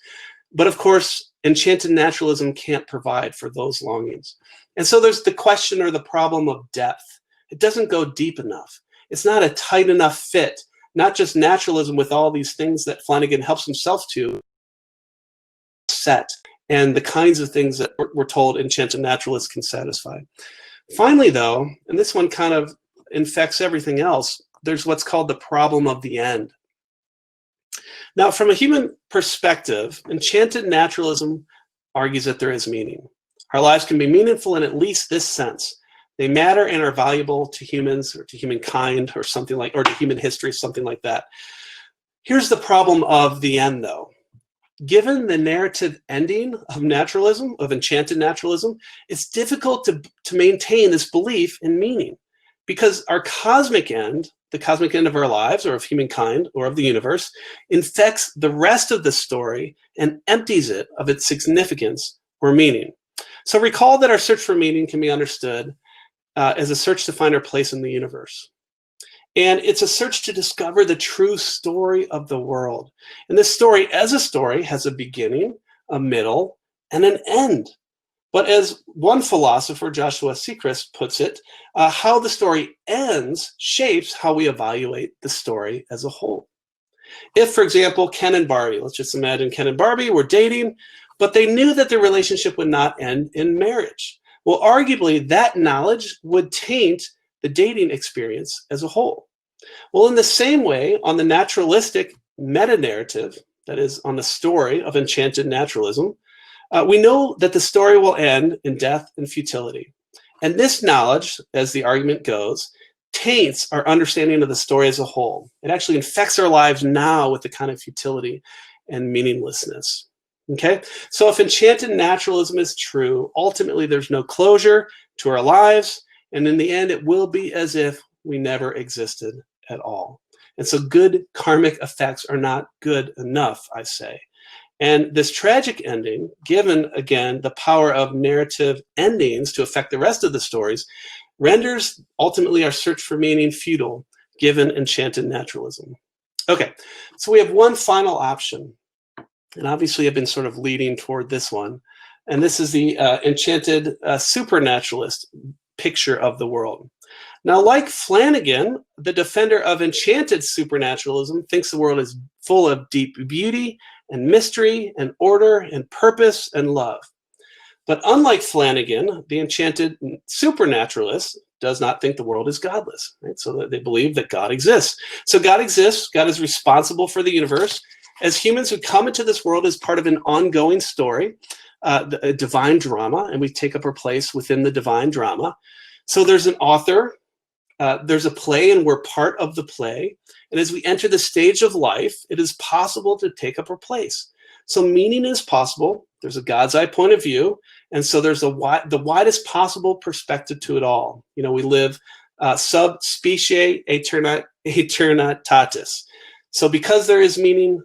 But of course, enchanted naturalism can't provide for those longings. And so there's the question or the problem of depth. It doesn't go deep enough. It's not a tight enough fit, not just naturalism with all these things that Flanagan helps himself to set, and the kinds of things that we're told enchanted naturalists can satisfy. Finally, though, and this one kind of infects everything else, there's what's called the problem of the end. Now, from a human perspective, enchanted naturalism argues that there is meaning. Our lives can be meaningful in at least this sense. They matter and are valuable to humans, or to humankind, or something like, or to human history, something like that. Here's the problem of the end, though. Given the narrative ending of naturalism, of enchanted naturalism, it's difficult to maintain this belief in meaning, because our cosmic end, the cosmic end of our lives, or of humankind, or of the universe, infects the rest of the story and empties it of its significance or meaning. So recall that our search for meaning can be understood as a search to find our place in the universe. And it's a search to discover the true story of the world. And this story, as a story, has a beginning, a middle, and an end. But as one philosopher, Joshua Sechrist, puts it, how the story ends shapes how we evaluate the story as a whole. If, for example, Ken and Barbie, let's just imagine Ken and Barbie were dating, but they knew that their relationship would not end in marriage. Well, arguably, that knowledge would taint the dating experience as a whole. Well, in the same way, on the naturalistic meta-narrative, that is, on the story of enchanted naturalism, we know that the story will end in death and futility. And this knowledge, as the argument goes, taints our understanding of the story as a whole. It actually infects our lives now with the kind of futility and meaninglessness. Okay, so if enchanted naturalism is true, ultimately there's no closure to our lives, and in the end it will be as if we never existed at all. And so good karmic effects are not good enough, I say. And this tragic ending, given, again, the power of narrative endings to affect the rest of the stories, renders ultimately our search for meaning futile, given enchanted naturalism. Okay, so we have one final option. And obviously I've been sort of leading toward this one. And this is the enchanted supernaturalist picture of the world. Now, like Flanagan, the defender of enchanted supernaturalism thinks the world is full of deep beauty and mystery and order and purpose and love. But unlike Flanagan, the enchanted supernaturalist does not think the world is godless, right? So they believe that God exists. So God exists, God is responsible for the universe. As humans, we come into this world as part of an ongoing story, a divine drama, and we take up our place within the divine drama. So there's an author, there's a play, and we're part of the play. And as we enter the stage of life, it is possible to take up our place. So meaning is possible. There's a God's eye point of view. And so there's the widest possible perspective to it all. You know, we live subspecie aeternitatis. So because there is meaning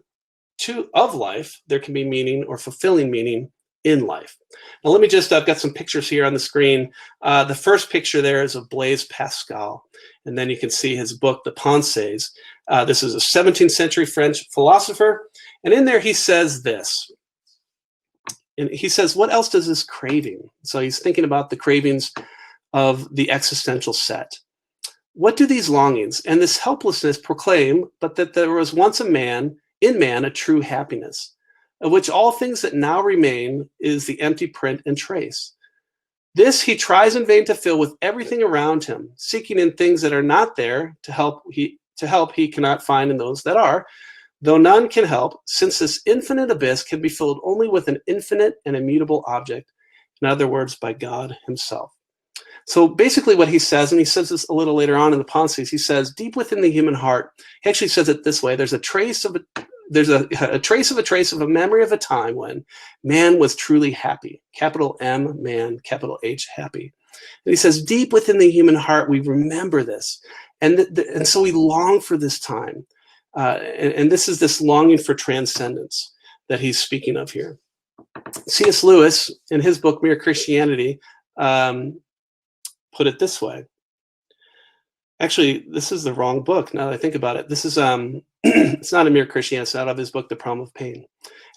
of life, there can be meaning or fulfilling meaning in life. Now let me just, I've got some pictures here on the screen. The first picture there is of Blaise Pascal. And then you can see his book, The Pensées. This is a 17th century French philosopher. And in there he says this. And he says, what else does this craving? So he's thinking about the cravings of the existential set. What do these longings and this helplessness proclaim, but that there was once in man a true happiness, of which all things that now remain is the empty print and trace. This he tries in vain to fill with everything around him, seeking in things that are not there to help he cannot find in those that are, though none can help, since this infinite abyss can be filled only with an infinite and immutable object, in other words, by God himself. So basically what he says, and he says this a little later on in the Pensées, he says, deep within the human heart, he actually says it this way, there's a trace of a memory of a time when man was truly happy, capital M, man, capital H, happy. And he says, deep within the human heart, we remember this. And so we long for this time. And this is this longing for transcendence that he's speaking of here. C.S. Lewis, in his book, Mere Christianity, put it this way. Actually, this is the wrong book now that I think about it. This is, it's not a Mere Christianity, it's out of his book, The Problem of Pain.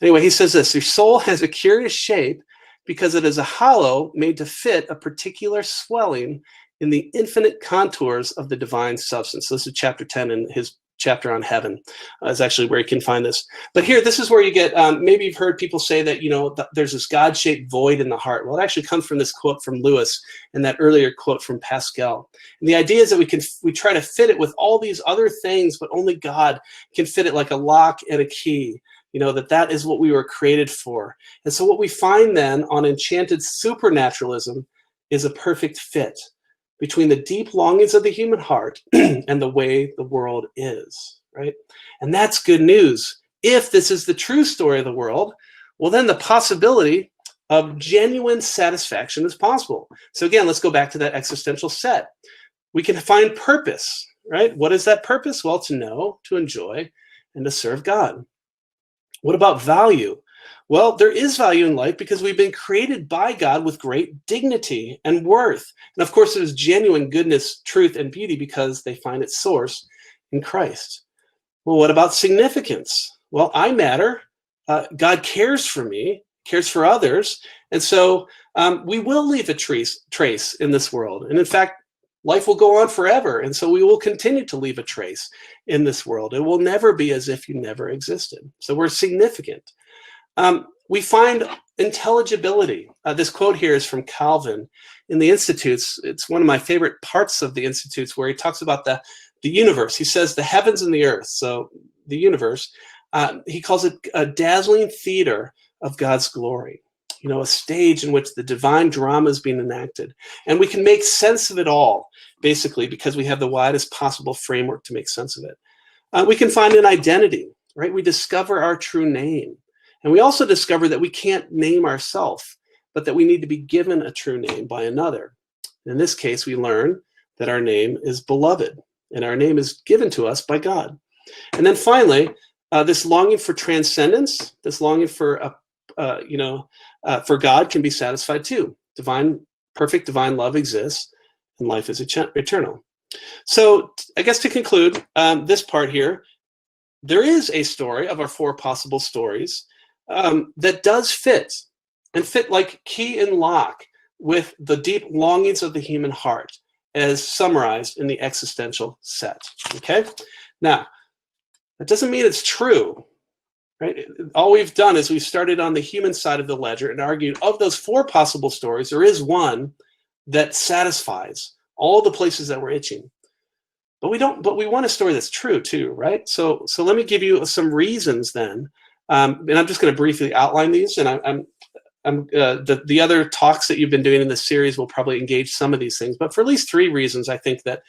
Anyway, he says this, your soul has a curious shape because it is a hollow made to fit a particular swelling in the infinite contours of the divine substance. So this is chapter 10 in his chapter on heaven is actually where you can find this. But here, this is where you get, maybe you've heard people say that, you know, there's this God-shaped void in the heart. Well, it actually comes from this quote from Lewis and that earlier quote from Pascal. And the idea is that we try to fit it with all these other things, but only God can fit it like a lock and a key. You know, that is what we were created for. And so what we find then on Enchanted Supernaturalism is a perfect fit between the deep longings of the human heart and the way the world is, right? And that's good news. If this is the true story of the world, well, then the possibility of genuine satisfaction is possible. So again, let's go back to that existential set. We can find purpose, right? What is that purpose? Well, to know, to enjoy, and to serve God. What about value? Well, there is value in life because we've been created by God with great dignity and worth. And of course, there's genuine goodness, truth, and beauty because they find its source in Christ. Well, what about significance? Well, I matter. God cares for me, cares for others. And so we will leave a trace in this world. And in fact, life will go on forever. And so we will continue to leave a trace in this world. It will never be as if you never existed. So we're significant. We find intelligibility. This quote here is from Calvin in the Institutes. It's one of my favorite parts of the Institutes where he talks about the universe. He says the heavens and the earth, so the universe, he calls it a dazzling theater of God's glory. You know, a stage in which the divine drama is being enacted. And we can make sense of it all, basically, because we have the widest possible framework to make sense of it. We can find an identity, right? We discover our true name. And we also discover that we can't name ourselves, but that we need to be given a true name by another. In this case, we learn that our name is beloved, and our name is given to us by God. And then finally, this longing for transcendence, this longing for God can be satisfied too. Perfect divine love exists, and life is eternal. So I guess to conclude this part here, there is a story of our four possible stories that does fit like key and lock with the deep longings of the human heart as summarized in the existential set. Okay? Now, that doesn't mean it's true, right? All we've done is we've started on the human side of the ledger and argued of those four possible stories, there is one that satisfies all the places that we're itching. But we want a story that's true too, right? So let me give you some reasons then. And I'm just going to briefly outline these, and the other talks that you've been doing in this series will probably engage some of these things. But for at least three reasons, I think that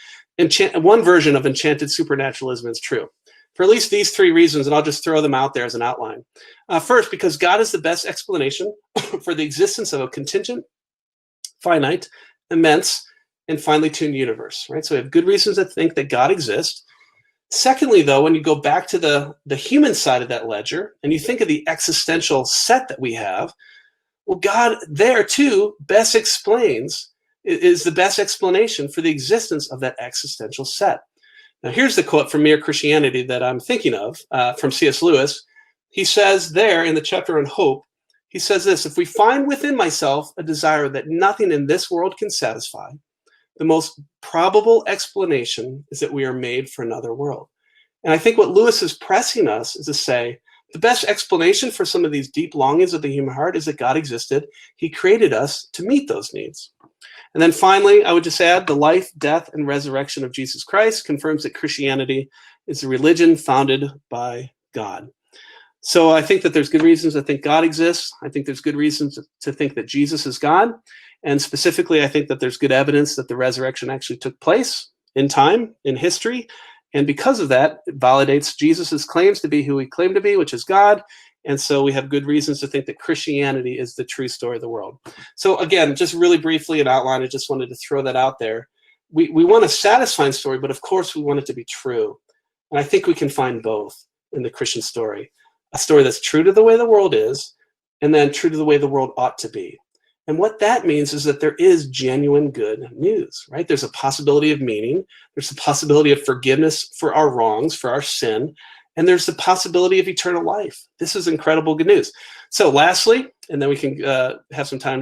one version of Enchanted Supernaturalism is true. For at least these three reasons, and I'll just throw them out there as an outline. First, because God is the best explanation for the existence of a contingent, finite, immense, and finely tuned universe, right? So we have good reasons to think that God exists. Secondly, though, when you go back to the human side of that ledger and you think of the existential set that we have, Well, God there too best explains, is the best explanation for the existence of that existential set. Now, here's the quote from Mere Christianity that I'm thinking of from C.S. Lewis. He says there in the chapter on hope, he says this: if we find within myself a desire that nothing in this world can satisfy, the most probable explanation is that we are made for another world. And I think what Lewis is pressing us is to say, the best explanation for some of these deep longings of the human heart is that God existed. He created us to meet those needs. And then finally, I would just add the life, death, and resurrection of Jesus Christ confirms that Christianity is a religion founded by God. So I think that there's good reasons to think God exists. I think there's good reasons to think that Jesus is God. And specifically, I think that there's good evidence that the resurrection actually took place in time, in history. And because of that, it validates Jesus' claims to be who he claimed to be, which is God. And so we have good reasons to think that Christianity is the true story of the world. So again, just really briefly an outline, I just wanted to throw that out there. We want a satisfying story, but of course we want it to be true. And I think we can find both in the Christian story. A story that's true to the way the world is, and then true to the way the world ought to be. And what that means is that there is genuine good news, right? There's a possibility of meaning. There's a possibility of forgiveness for our wrongs, for our sin. And there's the possibility of eternal life. This is incredible good news. So lastly, and then we can have some time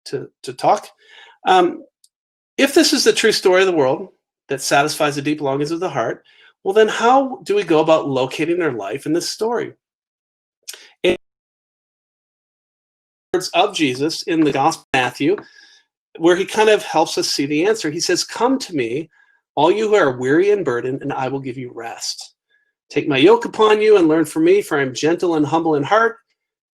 to talk. If this is the true story of the world that satisfies the deep longings of the heart, well, then how do we go about locating our life in this story? Words of Jesus in the Gospel of Matthew, where he kind of helps us see the answer. He says, come to me, all you who are weary and burdened, and I will give you rest. Take my yoke upon you and learn from me, for I am gentle and humble in heart,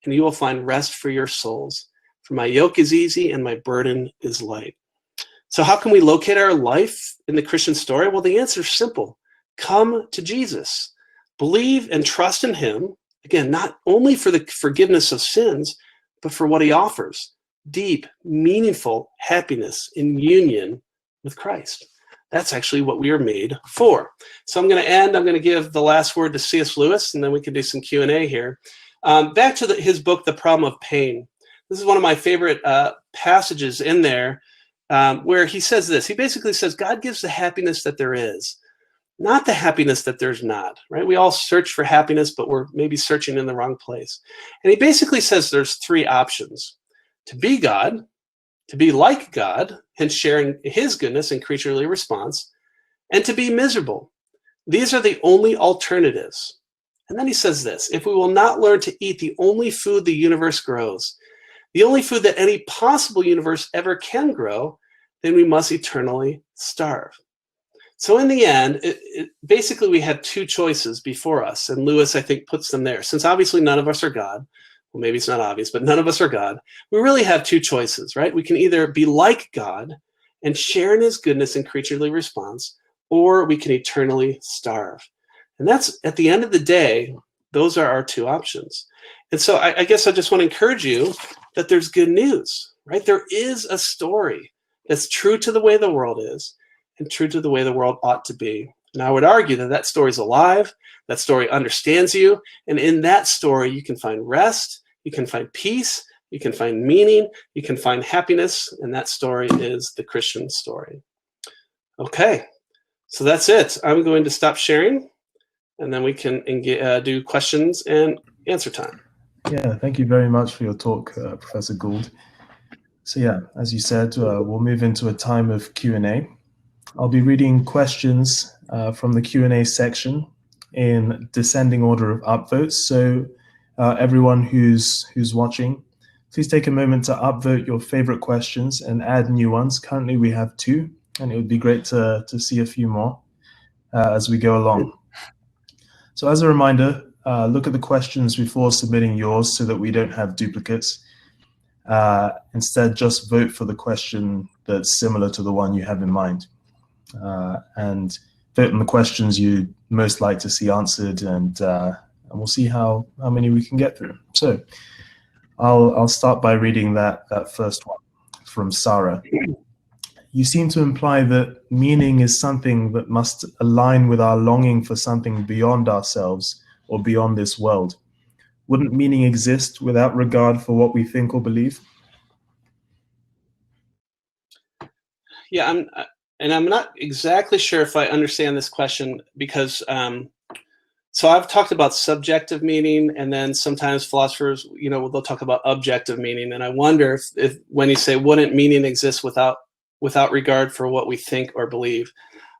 and you will find rest for your souls. For my yoke is easy and my burden is light. So how can we locate our life in the Christian story? Well, the answer is simple. Come to Jesus. Believe and trust in him, again, not only for the forgiveness of sins, but for what he offers, deep, meaningful happiness in union with Christ. That's actually what we are made for. So I'm going to give the last word to C.S. Lewis, and then we can do some Q&A here. Back to his book, The Problem of Pain. This is one of my favorite passages in there where he says this. He basically says, God gives the happiness that there is, not the happiness that there's not, right? We all search for happiness, but we're maybe searching in the wrong place. And he basically says there's three options: to be God, to be like God, and sharing his goodness and creaturely response, and to be miserable. These are the only alternatives. And then he says this: if we will not learn to eat the only food the universe grows, the only food that any possible universe ever can grow, then we must eternally starve. So in the end, basically we have two choices before us, and Lewis, I think, puts them there. Since obviously none of us are God, well, maybe it's not obvious, but none of us are God, we really have two choices, right? We can either be like God and share in his goodness and creaturely response, or we can eternally starve. And that's, at the end of the day, those are our two options. And so I guess I just want to encourage you that there's good news, right? There is a story that's true to the way the world is, and true to the way the world ought to be. And I would argue that that story is alive, that story understands you, and in that story you can find rest, you can find peace, you can find meaning, you can find happiness, and that story is the Christian story. Okay, so that's it. I'm going to stop sharing, and then we can do questions and answer time. Yeah, thank you very much for your talk, Professor Gould. So yeah, as you said, we'll move into a time of Q&A. I'll be reading questions from the Q&A section in descending order of upvotes. So everyone who's watching, please take a moment to upvote your favorite questions and add new ones. Currently we have 2, and it would be great to see a few more as we go along. So as a reminder, look at the questions before submitting yours so that we don't have duplicates. Instead, just vote for the question that's similar to the one you have in mind. And vote on the questions you'd most like to see answered, and we'll see how many we can get through. So I'll start by reading that first one from Sartre. You seem to imply that meaning is something that must align with our longing for something beyond ourselves or beyond this world. Wouldn't meaning exist without regard for what we think or believe? Yeah, I'm not exactly sure if I understand this question, because so I've talked about subjective meaning, and then sometimes philosophers, they'll talk about objective meaning, and I wonder if when you say wouldn't meaning exist without regard for what we think or believe,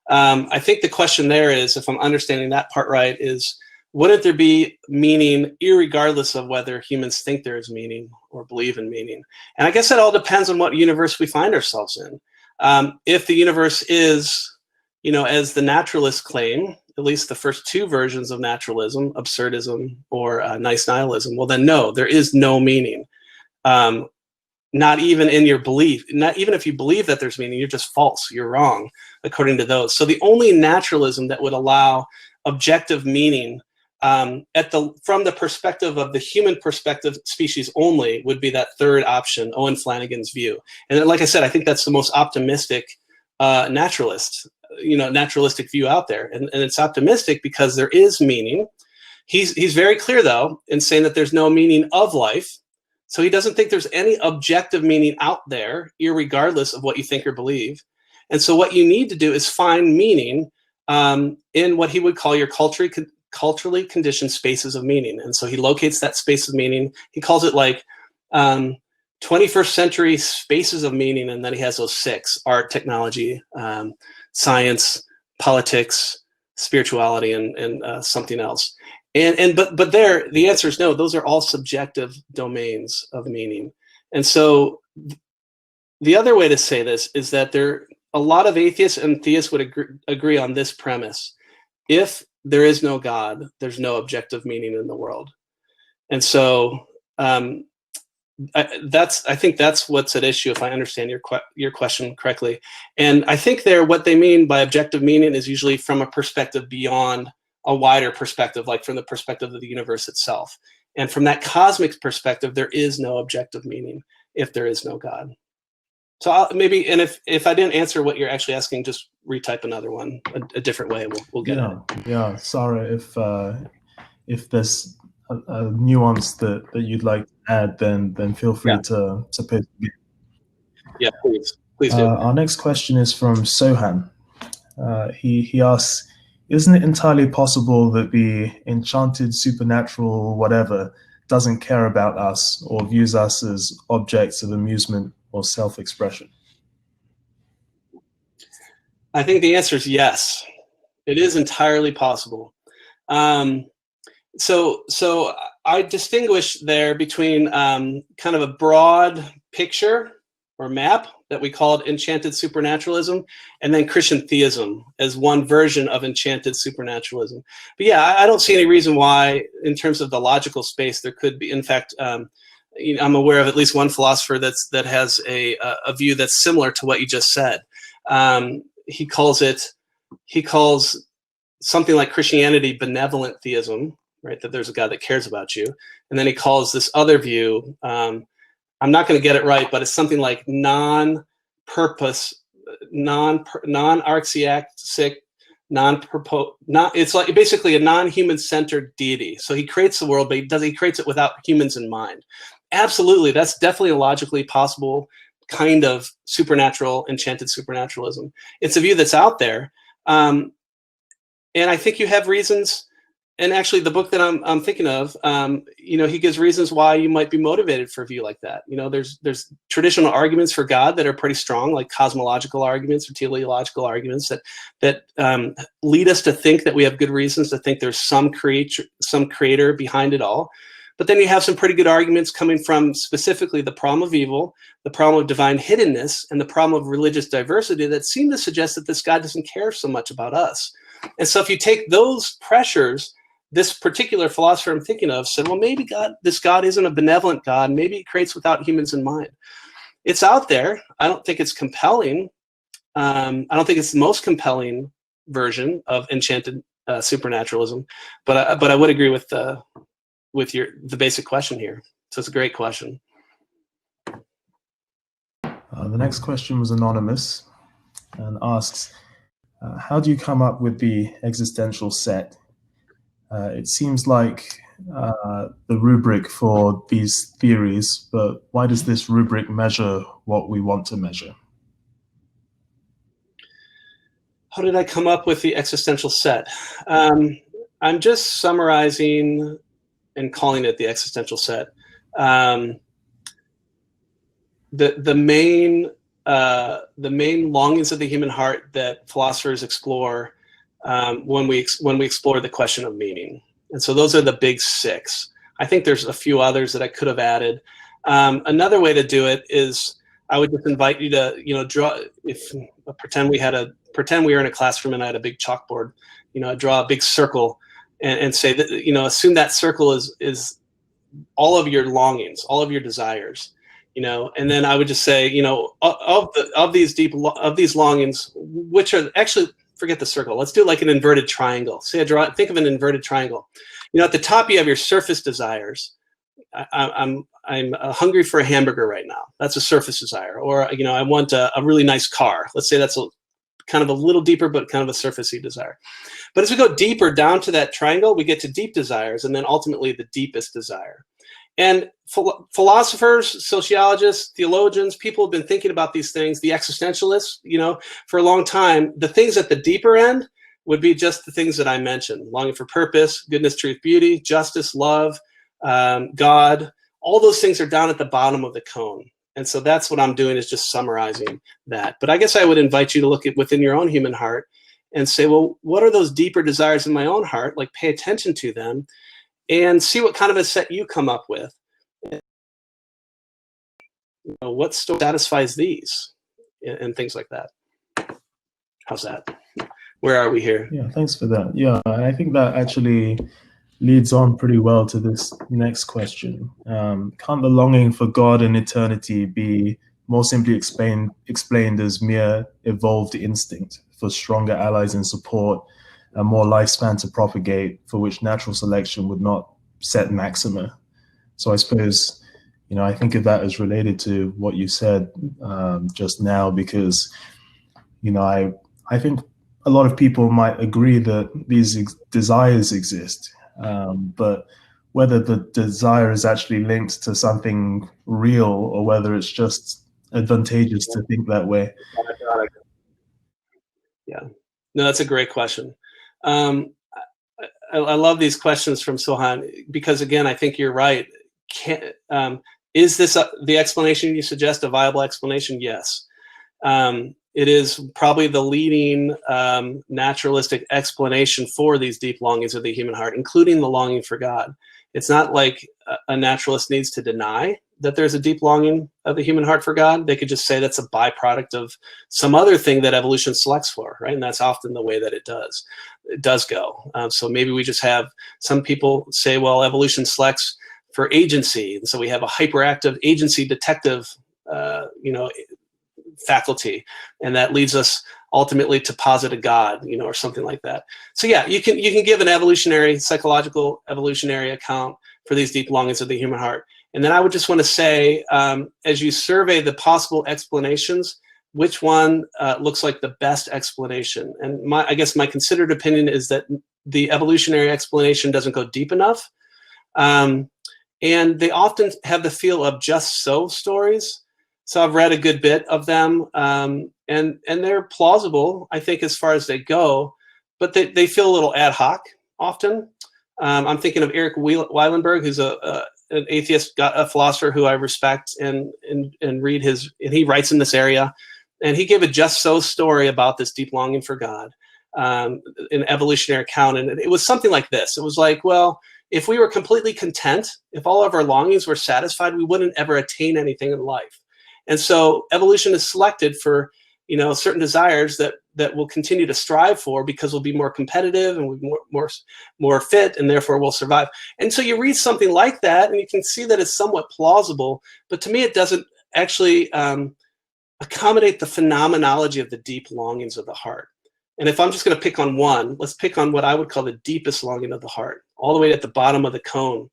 I think the question there is, if I'm understanding that part right, is wouldn't there be meaning irregardless of whether humans think there is meaning or believe in meaning? And I guess it all depends on what universe we find ourselves in. If the universe is, as the naturalists claim, at least the first two versions of naturalism, absurdism or nice nihilism, well then no, there is no meaning. Not even in your belief, not even if you believe that there's meaning, you're just false, you're wrong, according to those. So the only naturalism that would allow objective meaning from the perspective of the human perspective species only would be that third option, Owen Flanagan's view. And like I said, I think that's the most optimistic naturalistic view out there. And it's optimistic because there is meaning. He's very clear, though, in saying that there's no meaning of life. So he doesn't think there's any objective meaning out there, irregardless of what you think or believe. And so what you need to do is find meaning in what he would call your culturally conditioned spaces of meaning. And so he locates that space of meaning. He calls it like 21st century spaces of meaning. And then he has those 6: art, technology, science, politics, spirituality, and something else. But there, the answer is no. Those are all subjective domains of meaning. And so the other way to say this is that a lot of atheists and theists would agree on this premise: if there is no God, there's no objective meaning in the world. And so I think that's what's at issue, if I understand your question correctly. And I think what they mean by objective meaning is usually from a perspective beyond a wider perspective, like from the perspective of the universe itself. And from that cosmic perspective, there is no objective meaning if there is no God. So maybe, and if I didn't answer what you're actually asking, just retype another one a different way. We'll get it. Yeah, Sarah, if there's a nuance that you'd like to add, then feel free to post it. Yeah, please do. Our next question is from Sohan. He asks, isn't it entirely possible that the enchanted supernatural whatever doesn't care about us or views us as objects of amusement or self-expression? I think the answer is yes. It is entirely possible. So I distinguish there between kind of a broad picture or map that we called Enchanted Supernaturalism, and then Christian theism as one version of Enchanted Supernaturalism. But yeah, I don't see any reason why, in terms of the logical space, there could be. In fact, I'm aware of at least one philosopher that has a view that's similar to what you just said. He calls something like Christianity benevolent theism, right? That there's a God that cares about you, and then he calls this other view. I'm not going to get it right, but it's something like non-purpose, non-arxiac, it's like basically a non-human centered deity. So he creates the world, but he creates it without humans in mind. Absolutely, that's definitely a logically possible kind of supernatural, enchanted supernaturalism. It's a view that's out there, and I think you have reasons. And actually, the book that I'm thinking of, he gives reasons why you might be motivated for a view like that. There's traditional arguments for God that are pretty strong, like cosmological arguments or teleological arguments that lead us to think that we have good reasons to think there's some creator behind it all. But then you have some pretty good arguments coming from specifically the problem of evil, the problem of divine hiddenness, and the problem of religious diversity that seem to suggest that this God doesn't care so much about us. And so if you take those pressures, this particular philosopher I'm thinking of said, well, maybe this God isn't a benevolent God. Maybe he creates without humans in mind. It's out there. I don't think it's compelling. I don't think it's the most compelling version of enchanted supernaturalism, but I would agree with the basic question here. So it's a great question. The next question was anonymous and asks, how do you come up with the existential set? It seems like the rubric for these theories, but why does this rubric measure what we want to measure? How did I come up with the existential set? I'm just summarizing and calling it the existential set. The main longings of the human heart that philosophers explore when we explore the question of meaning. And so those are the big six. I think there's a few others that I could have added. Another way to do it is I would just invite you to, draw. Pretend we were in a classroom and I had a big chalkboard. I'd draw a big circle and say that, assume that circle is all of your longings, all of your desires. And then I would just say, of these longings, which are actually, forget the circle. Let's do it like an inverted triangle. Think of an inverted triangle. At the top you have your surface desires. I'm hungry for a hamburger right now. That's a surface desire. Or I want a really nice car. Let's say that's kind of a little deeper, but kind of a surfacey desire. But as we go deeper down to that triangle, we get to deep desires, and then ultimately the deepest desire. And philosophers, sociologists, theologians, people have been thinking about these things, the existentialists, for a long time. The things at the deeper end would be just the things that I mentioned: longing for purpose, goodness, truth, beauty, justice, love, God. All those things are down at the bottom of the cone. And so that's what I'm doing, is just summarizing that. But I guess I would invite you to look at within your own human heart and say, well, what are those deeper desires in my own heart? Like, pay attention to them and see what kind of a set you come up with. What story satisfies these and things like that. How's that? Where are we here? Yeah, thanks for that. Yeah, I think that actually leads on pretty well to this next question. Can't the longing for God and eternity be more simply explained as mere evolved instinct for stronger allies and support, a more lifespan to propagate, for which natural selection would not set maxima? So I suppose, I think of that as related to what you said just now, because, I think a lot of people might agree that these desires exist, but whether the desire is actually linked to something real or whether it's just advantageous to think that way. Yeah, no, that's a great question. I love these questions from Sohan, because again, I think you're right. Is this the explanation you suggest a viable explanation? Yes. It is probably the leading naturalistic explanation for these deep longings of the human heart, including the longing for God. It's not like a naturalist needs to deny that there's a deep longing of the human heart for God. They could just say that's a byproduct of some other thing that evolution selects for, right? And that's often the way that it does go. So maybe we just have some people say, well, evolution selects for agency, and so we have a hyperactive agency detective, faculty, and that leads us ultimately to posit a God, or something like that. So yeah, you can give an psychological evolutionary account for these deep longings of the human heart. And then I would just want to say, as you survey the possible explanations, which one looks like the best explanation? And I guess my considered opinion is that the evolutionary explanation doesn't go deep enough. And they often have the feel of just so stories. So I've read a good bit of them, and they're plausible, I think, as far as they go, but they feel a little ad hoc often. I'm thinking of Eric Weilenberg, who's an atheist, a philosopher who I respect and read and he writes in this area, and he gave a just so story about this deep longing for God, an evolutionary account, and it was something like this. It was like, well, if we were completely content, if all of our longings were satisfied, we wouldn't ever attain anything in life. And so evolution is selected for, certain desires that we'll continue to strive for, because we'll be more competitive and we'll be more fit, and therefore we'll survive. And so you read something like that and you can see that it's somewhat plausible, but to me it doesn't actually accommodate the phenomenology of the deep longings of the heart. And if I'm just going to pick on one, let's pick on what I would call the deepest longing of the heart, all the way at the bottom of the cone.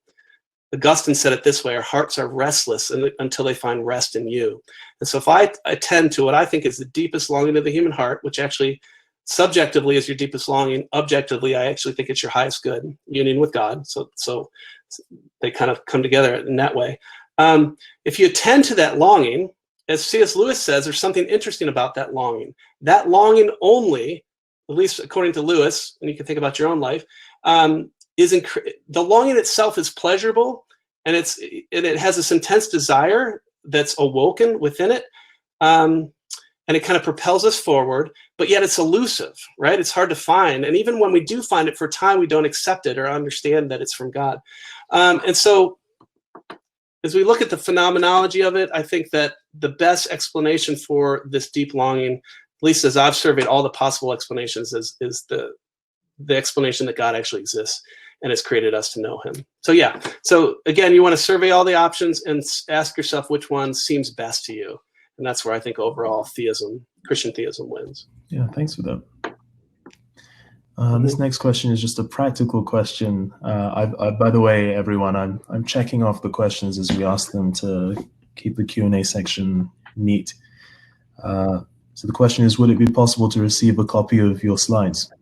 Augustine said it this way: our hearts are restless until they find rest in you. And so if I attend to what I think is the deepest longing of the human heart, which actually subjectively is your deepest longing. Objectively, I actually think it's your highest good, union with God. So they kind of come together in that way. If you attend to that longing, as C.S. Lewis says, there's something interesting about that longing. That longing only, at least according to Lewis, and you can think about your own life, the longing itself is pleasurable, and it has this intense desire that's awoken within it, and it kind of propels us forward, but yet it's elusive, right? It's hard to find, and even when we do find it for a time, we don't accept it or understand that it's from God. And so as we look at the phenomenology of it, I think that the best explanation for this deep longing, at least as I've surveyed all the possible explanations, is the explanation that God actually exists and has created us to know him. So yeah, so again, you want to survey all the options and ask yourself which one seems best to you. And that's where I think overall theism, Christian theism, wins. Yeah, thanks for that. This next question is just a practical question. By the way, everyone, I'm checking off the questions as we ask them to keep the Q&A section neat. So the question is, would it be possible to receive a copy of your slides?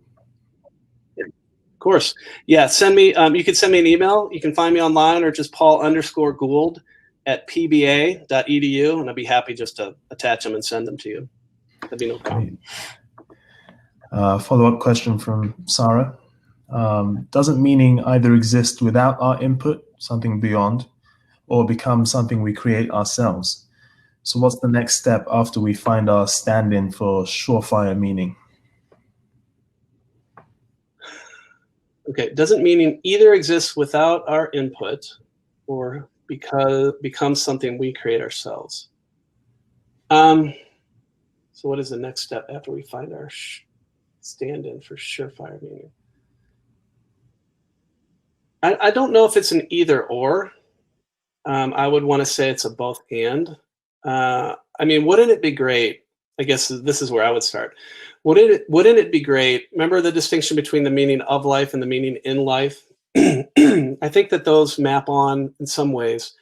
Of course. Yeah, send me, you can send me an email. You can find me online or just paul_Gould@pba.edu, and I'd be happy just to attach them and send them to you. That'd be no problem. Follow-up question from Sarah. Doesn't meaning either exist without our input, something beyond, or become something we create ourselves? So what's the next step after we find our stand-in for surefire meaning? Okay, doesn't meaning either exists without our input or becomes something we create ourselves. So what is the next step after we find our stand-in for surefire meaning? I don't know if it's an either or. I would want to say it's a both and. I mean, wouldn't it be great? I guess this is where I would start. Wouldn't it be great? Remember the distinction between the meaning of life and the meaning in life? I think that those map on in some ways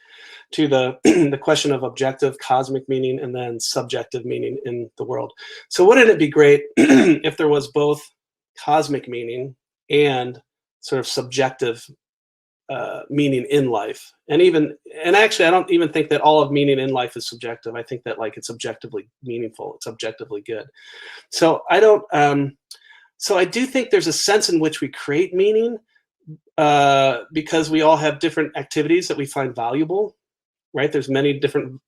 to the question of objective cosmic meaning and then subjective meaning in the world. So wouldn't it be great if there was both cosmic meaning and sort of subjective meaning in life? And actually, I don't even think that all of meaning in life is subjective. I think that like it's objectively meaningful. It's objectively good. So I don't. So I do think there's a sense in which we create meaning because we all have different activities that we find valuable. Right? There's many different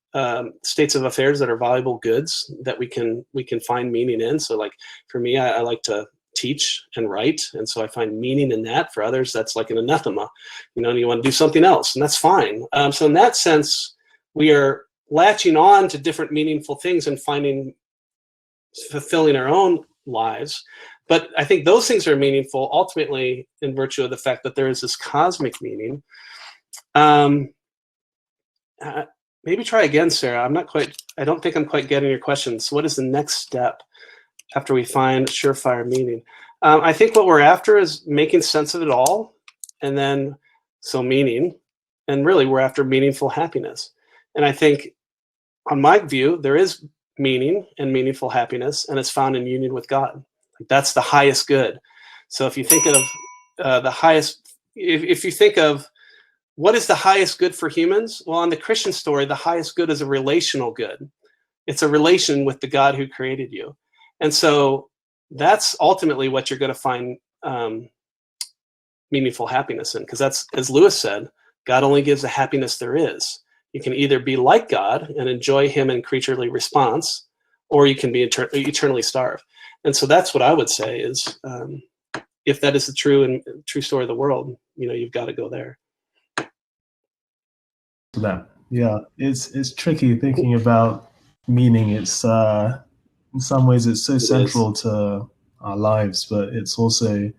states of affairs that are valuable goods that we can find meaning in. So like for me, I like to teach and write, and so I find meaning in that. For others, that's like an anathema, and you want to do something else, and that's fine. So in that sense, we are latching on to different meaningful things and fulfilling our own lives. But I think those things are meaningful ultimately in virtue of the fact that there is this cosmic meaning. Maybe try again, Sarah. I don't think I'm quite getting your question. So what is the next step after we find surefire meaning? I think what we're after is making sense of it all. And then, so meaning, and really we're after meaningful happiness. And I think, on my view, there is meaning and meaningful happiness, and it's found in union with God. That's the highest good. So if you think of if you think of what is the highest good for humans? Well, in the Christian story, the highest good is a relational good. It's a relation with the God who created you. And so that's ultimately what you're going to find meaningful happiness in, because that's, as Lewis said, God only gives the happiness there is. You can either be like God and enjoy him in creaturely response, or you can be eternally starved. And so that's what I would say is, if that is the true story of the world, you've got to go there. That, yeah, it's tricky thinking about meaning. It's in some ways it's so central to our lives, but it's also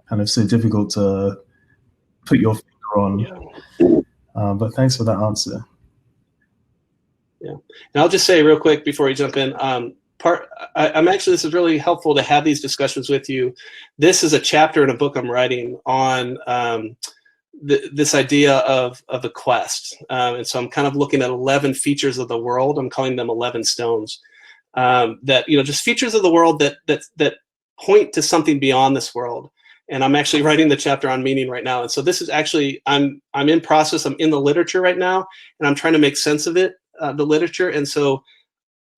kind of so difficult to put your finger on. Yeah. But thanks for that answer. Yeah, and I'll just say real quick before you jump in. This is really helpful to have these discussions with you. This is a chapter in a book I'm writing on this idea of a quest, and so I'm kind of looking at 11 features of the world. I'm calling them 11 stones. That just features of the world that point to something beyond this world. And I'm actually writing the chapter on meaning right now. And so this is actually, I'm in process, I'm in the literature right now, and I'm trying to make sense of it, the literature. And so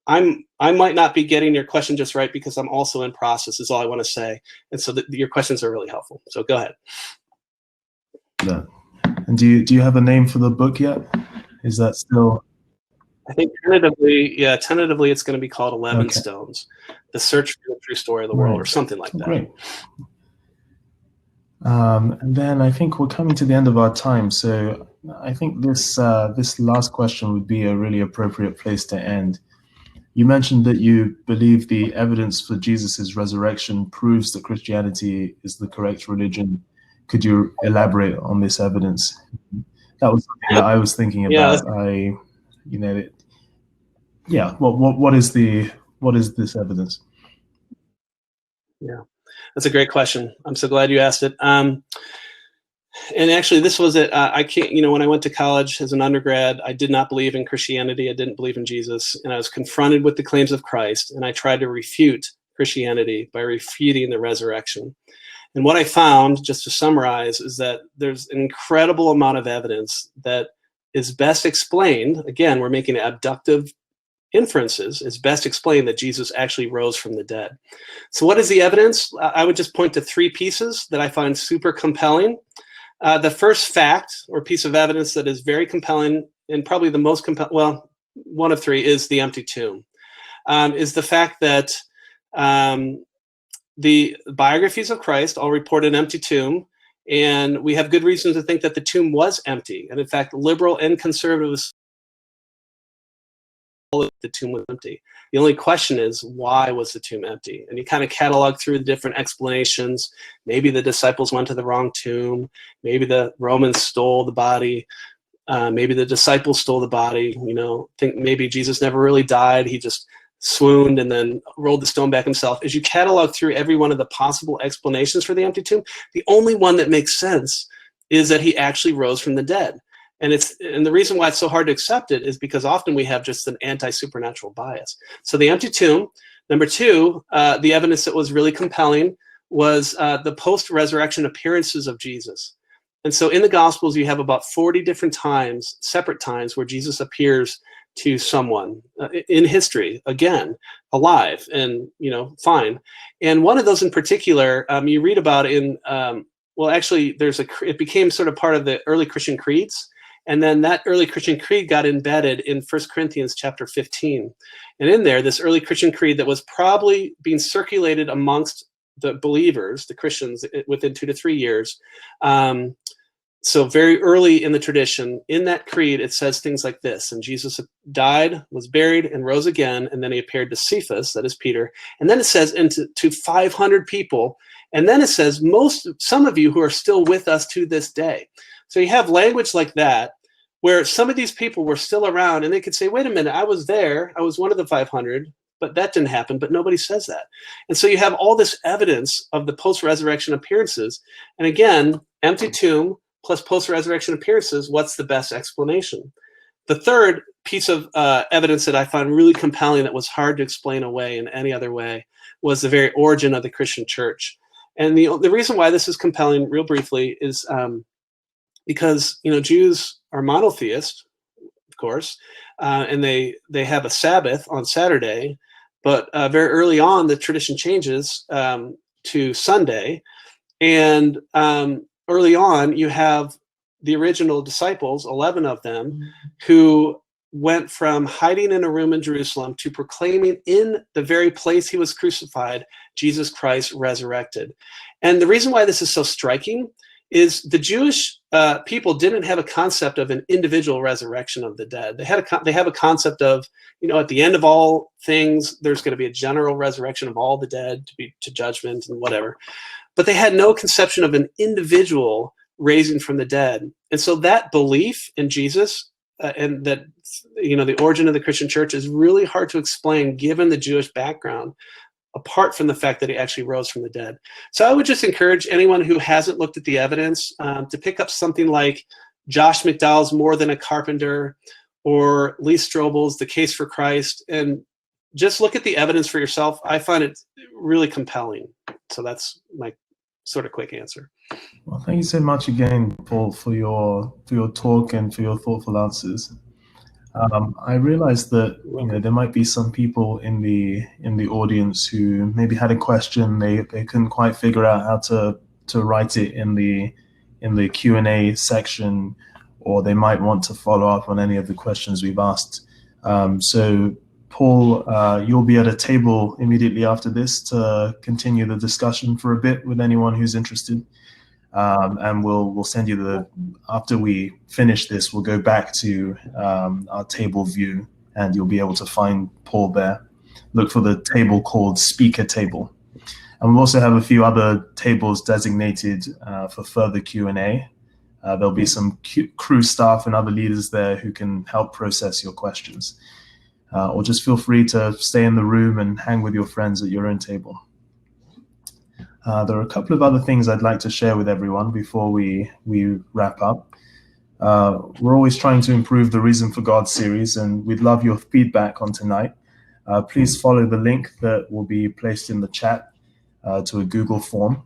I might not be getting your question just right because I'm also in process, is all I want to say. And so your questions are really helpful. So go ahead. Yeah. And do you have a name for the book yet? Is that still? I think tentatively it's going to be called 11 Stones, The Search for the True Story of the World, or something like that. Great. And then I think we're coming to the end of our time. So I think this last question would be a really appropriate place to end. You mentioned that you believe the evidence for Jesus's resurrection proves that Christianity is the correct religion. Could you elaborate on this evidence? That was something that I was thinking about. What is this evidence? Yeah, that's a great question. I'm so glad you asked it. And actually, this was it. I can't, when I went to college as an undergrad, I did not believe in Christianity. I didn't believe in Jesus. And I was confronted with the claims of Christ. And I tried to refute Christianity by refuting the resurrection. And what I found, just to summarize, is that there's an incredible amount of evidence that is best explained. Again, we're making abductive inferences. It's best explained that Jesus actually rose from the dead. So what is the evidence? I would just point to three pieces that I find super compelling. The first fact or piece of evidence that is very compelling, and probably the most compelling, well, one of three, is the empty tomb. Is the fact that the biographies of Christ all report an empty tomb, and we have good reason to think that the tomb was empty. And in fact, liberal and conservatives, the tomb was empty. The only question is, why was the tomb empty? And you kind of catalog through the different explanations. Maybe the disciples went to the wrong tomb. Maybe the Romans stole the body. Maybe the disciples stole the body. Think maybe Jesus never really died. He just swooned and then rolled the stone back himself. As you catalog through every one of the possible explanations for the empty tomb, the only one that makes sense is that he actually rose from the dead. And the reason why it's so hard to accept it is because often we have just an anti-supernatural bias. So the empty tomb. Number two, the evidence that was really compelling was the post-resurrection appearances of Jesus. And so in the Gospels, you have about 40 different times, separate times, where Jesus appears to someone in history, again, alive and, fine. And one of those in particular, you read about in, it became sort of part of the early Christian creeds. And then that early Christian creed got embedded in 1 Corinthians chapter 15. And in there, this early Christian creed that was probably being circulated amongst the believers, the Christians, within 2 to 3 years. So very early in the tradition, in that creed, it says things like this: and Jesus died, was buried, and rose again, and then he appeared to Cephas, that is Peter. And then it says, and to 500 people. And then it says, some of you who are still with us to this day. So you have language like that, where some of these people were still around, and they could say, wait a minute, I was there, I was one of the 500, but that didn't happen, but nobody says that. And so you have all this evidence of the post-resurrection appearances. And again, empty tomb plus post-resurrection appearances, what's the best explanation? The third piece of evidence that I found really compelling that was hard to explain away in any other way was the very origin of the Christian church. And the reason why this is compelling, real briefly, is because Jews are monotheists, of course, and they have a Sabbath on Saturday, but very early on the tradition changes to Sunday, and early on you have the original disciples, 11 of them, who went from hiding in a room in Jerusalem to proclaiming in the very place he was crucified, Jesus Christ resurrected. And the reason why this is so striking is the Jewish people didn't have a concept of an individual resurrection of the dead. They have a concept of, at the end of all things, there's going to be a general resurrection of all the dead to judgment and whatever. But they had no conception of an individual raising from the dead. And so that belief in Jesus and that, the origin of the Christian church is really hard to explain given the Jewish background, apart from the fact that he actually rose from the dead. So I would just encourage anyone who hasn't looked at the evidence to pick up something like Josh McDowell's More Than a Carpenter or Lee Strobel's The Case for Christ, and just look at the evidence for yourself. I find it really compelling. So that's my sort of quick answer. Well, thank you so much again, Paul, for your talk and for your thoughtful answers. I realized that there might be some people in the audience who maybe had a question they couldn't quite figure out how to write it in the Q&A section, or they might want to follow up on any of the questions we've asked. So Paul, you'll be at a table immediately after this to continue the discussion for a bit with anyone who's interested. And we'll send you after we finish this, we'll go back to our table view, and you'll be able to find Paul there. Look for the table called Speaker Table. And we'll also have a few other tables designated for further Q&A. There'll be some crew staff and other leaders there who can help process your questions. Or just feel free to stay in the room and hang with your friends at your own table. There are a couple of other things I'd like to share with everyone before we wrap up. We're always trying to improve the Reason for God series, and we'd love your feedback on tonight. Please follow the link that will be placed in the chat to a Google form.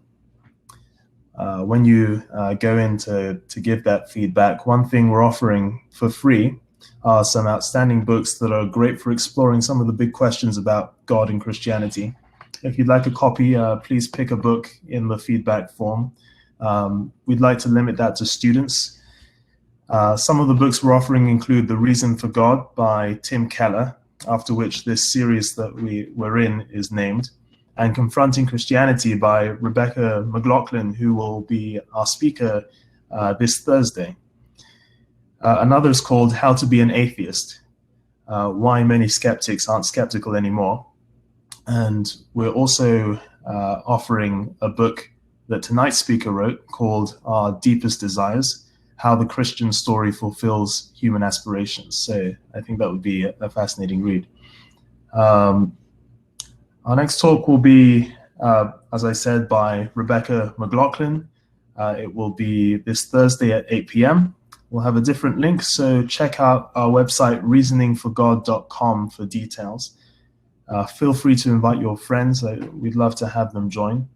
When you go in to give that feedback, one thing we're offering for free are some outstanding books that are great for exploring some of the big questions about God and Christianity. If you'd like a copy, please pick a book in the feedback form. We'd like to limit that to students. Some of the books we're offering include The Reason for God by Tim Keller, after which this series that we're in is named, and Confronting Christianity by Rebecca McLaughlin, who will be our speaker this Thursday. Another is called How to Be an Atheist, Why Many Skeptics Aren't Skeptical Anymore. And we're also offering a book that tonight's speaker wrote called Our Deepest Desires, How the Christian Story Fulfills Human Aspirations. So I think that would be a fascinating read. Our next talk will be, as I said, by Rebecca McLaughlin. It will be this Thursday at 8 p.m. We'll have a different link, so check out our website, reasoningforgod.com, for details. Feel free to invite your friends. We'd love to have them join.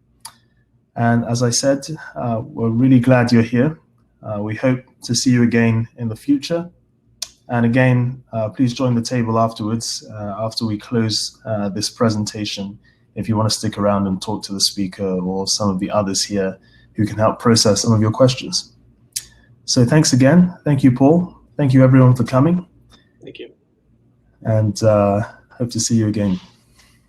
And as I said, we're really glad you're here. We hope to see you again in the future. And again, please join the table afterwards, after we close this presentation, if you want to stick around and talk to the speaker or some of the others here who can help process some of your questions. So thanks again. Thank you, Paul. Thank you, everyone, for coming. Thank you. And hope to see you again.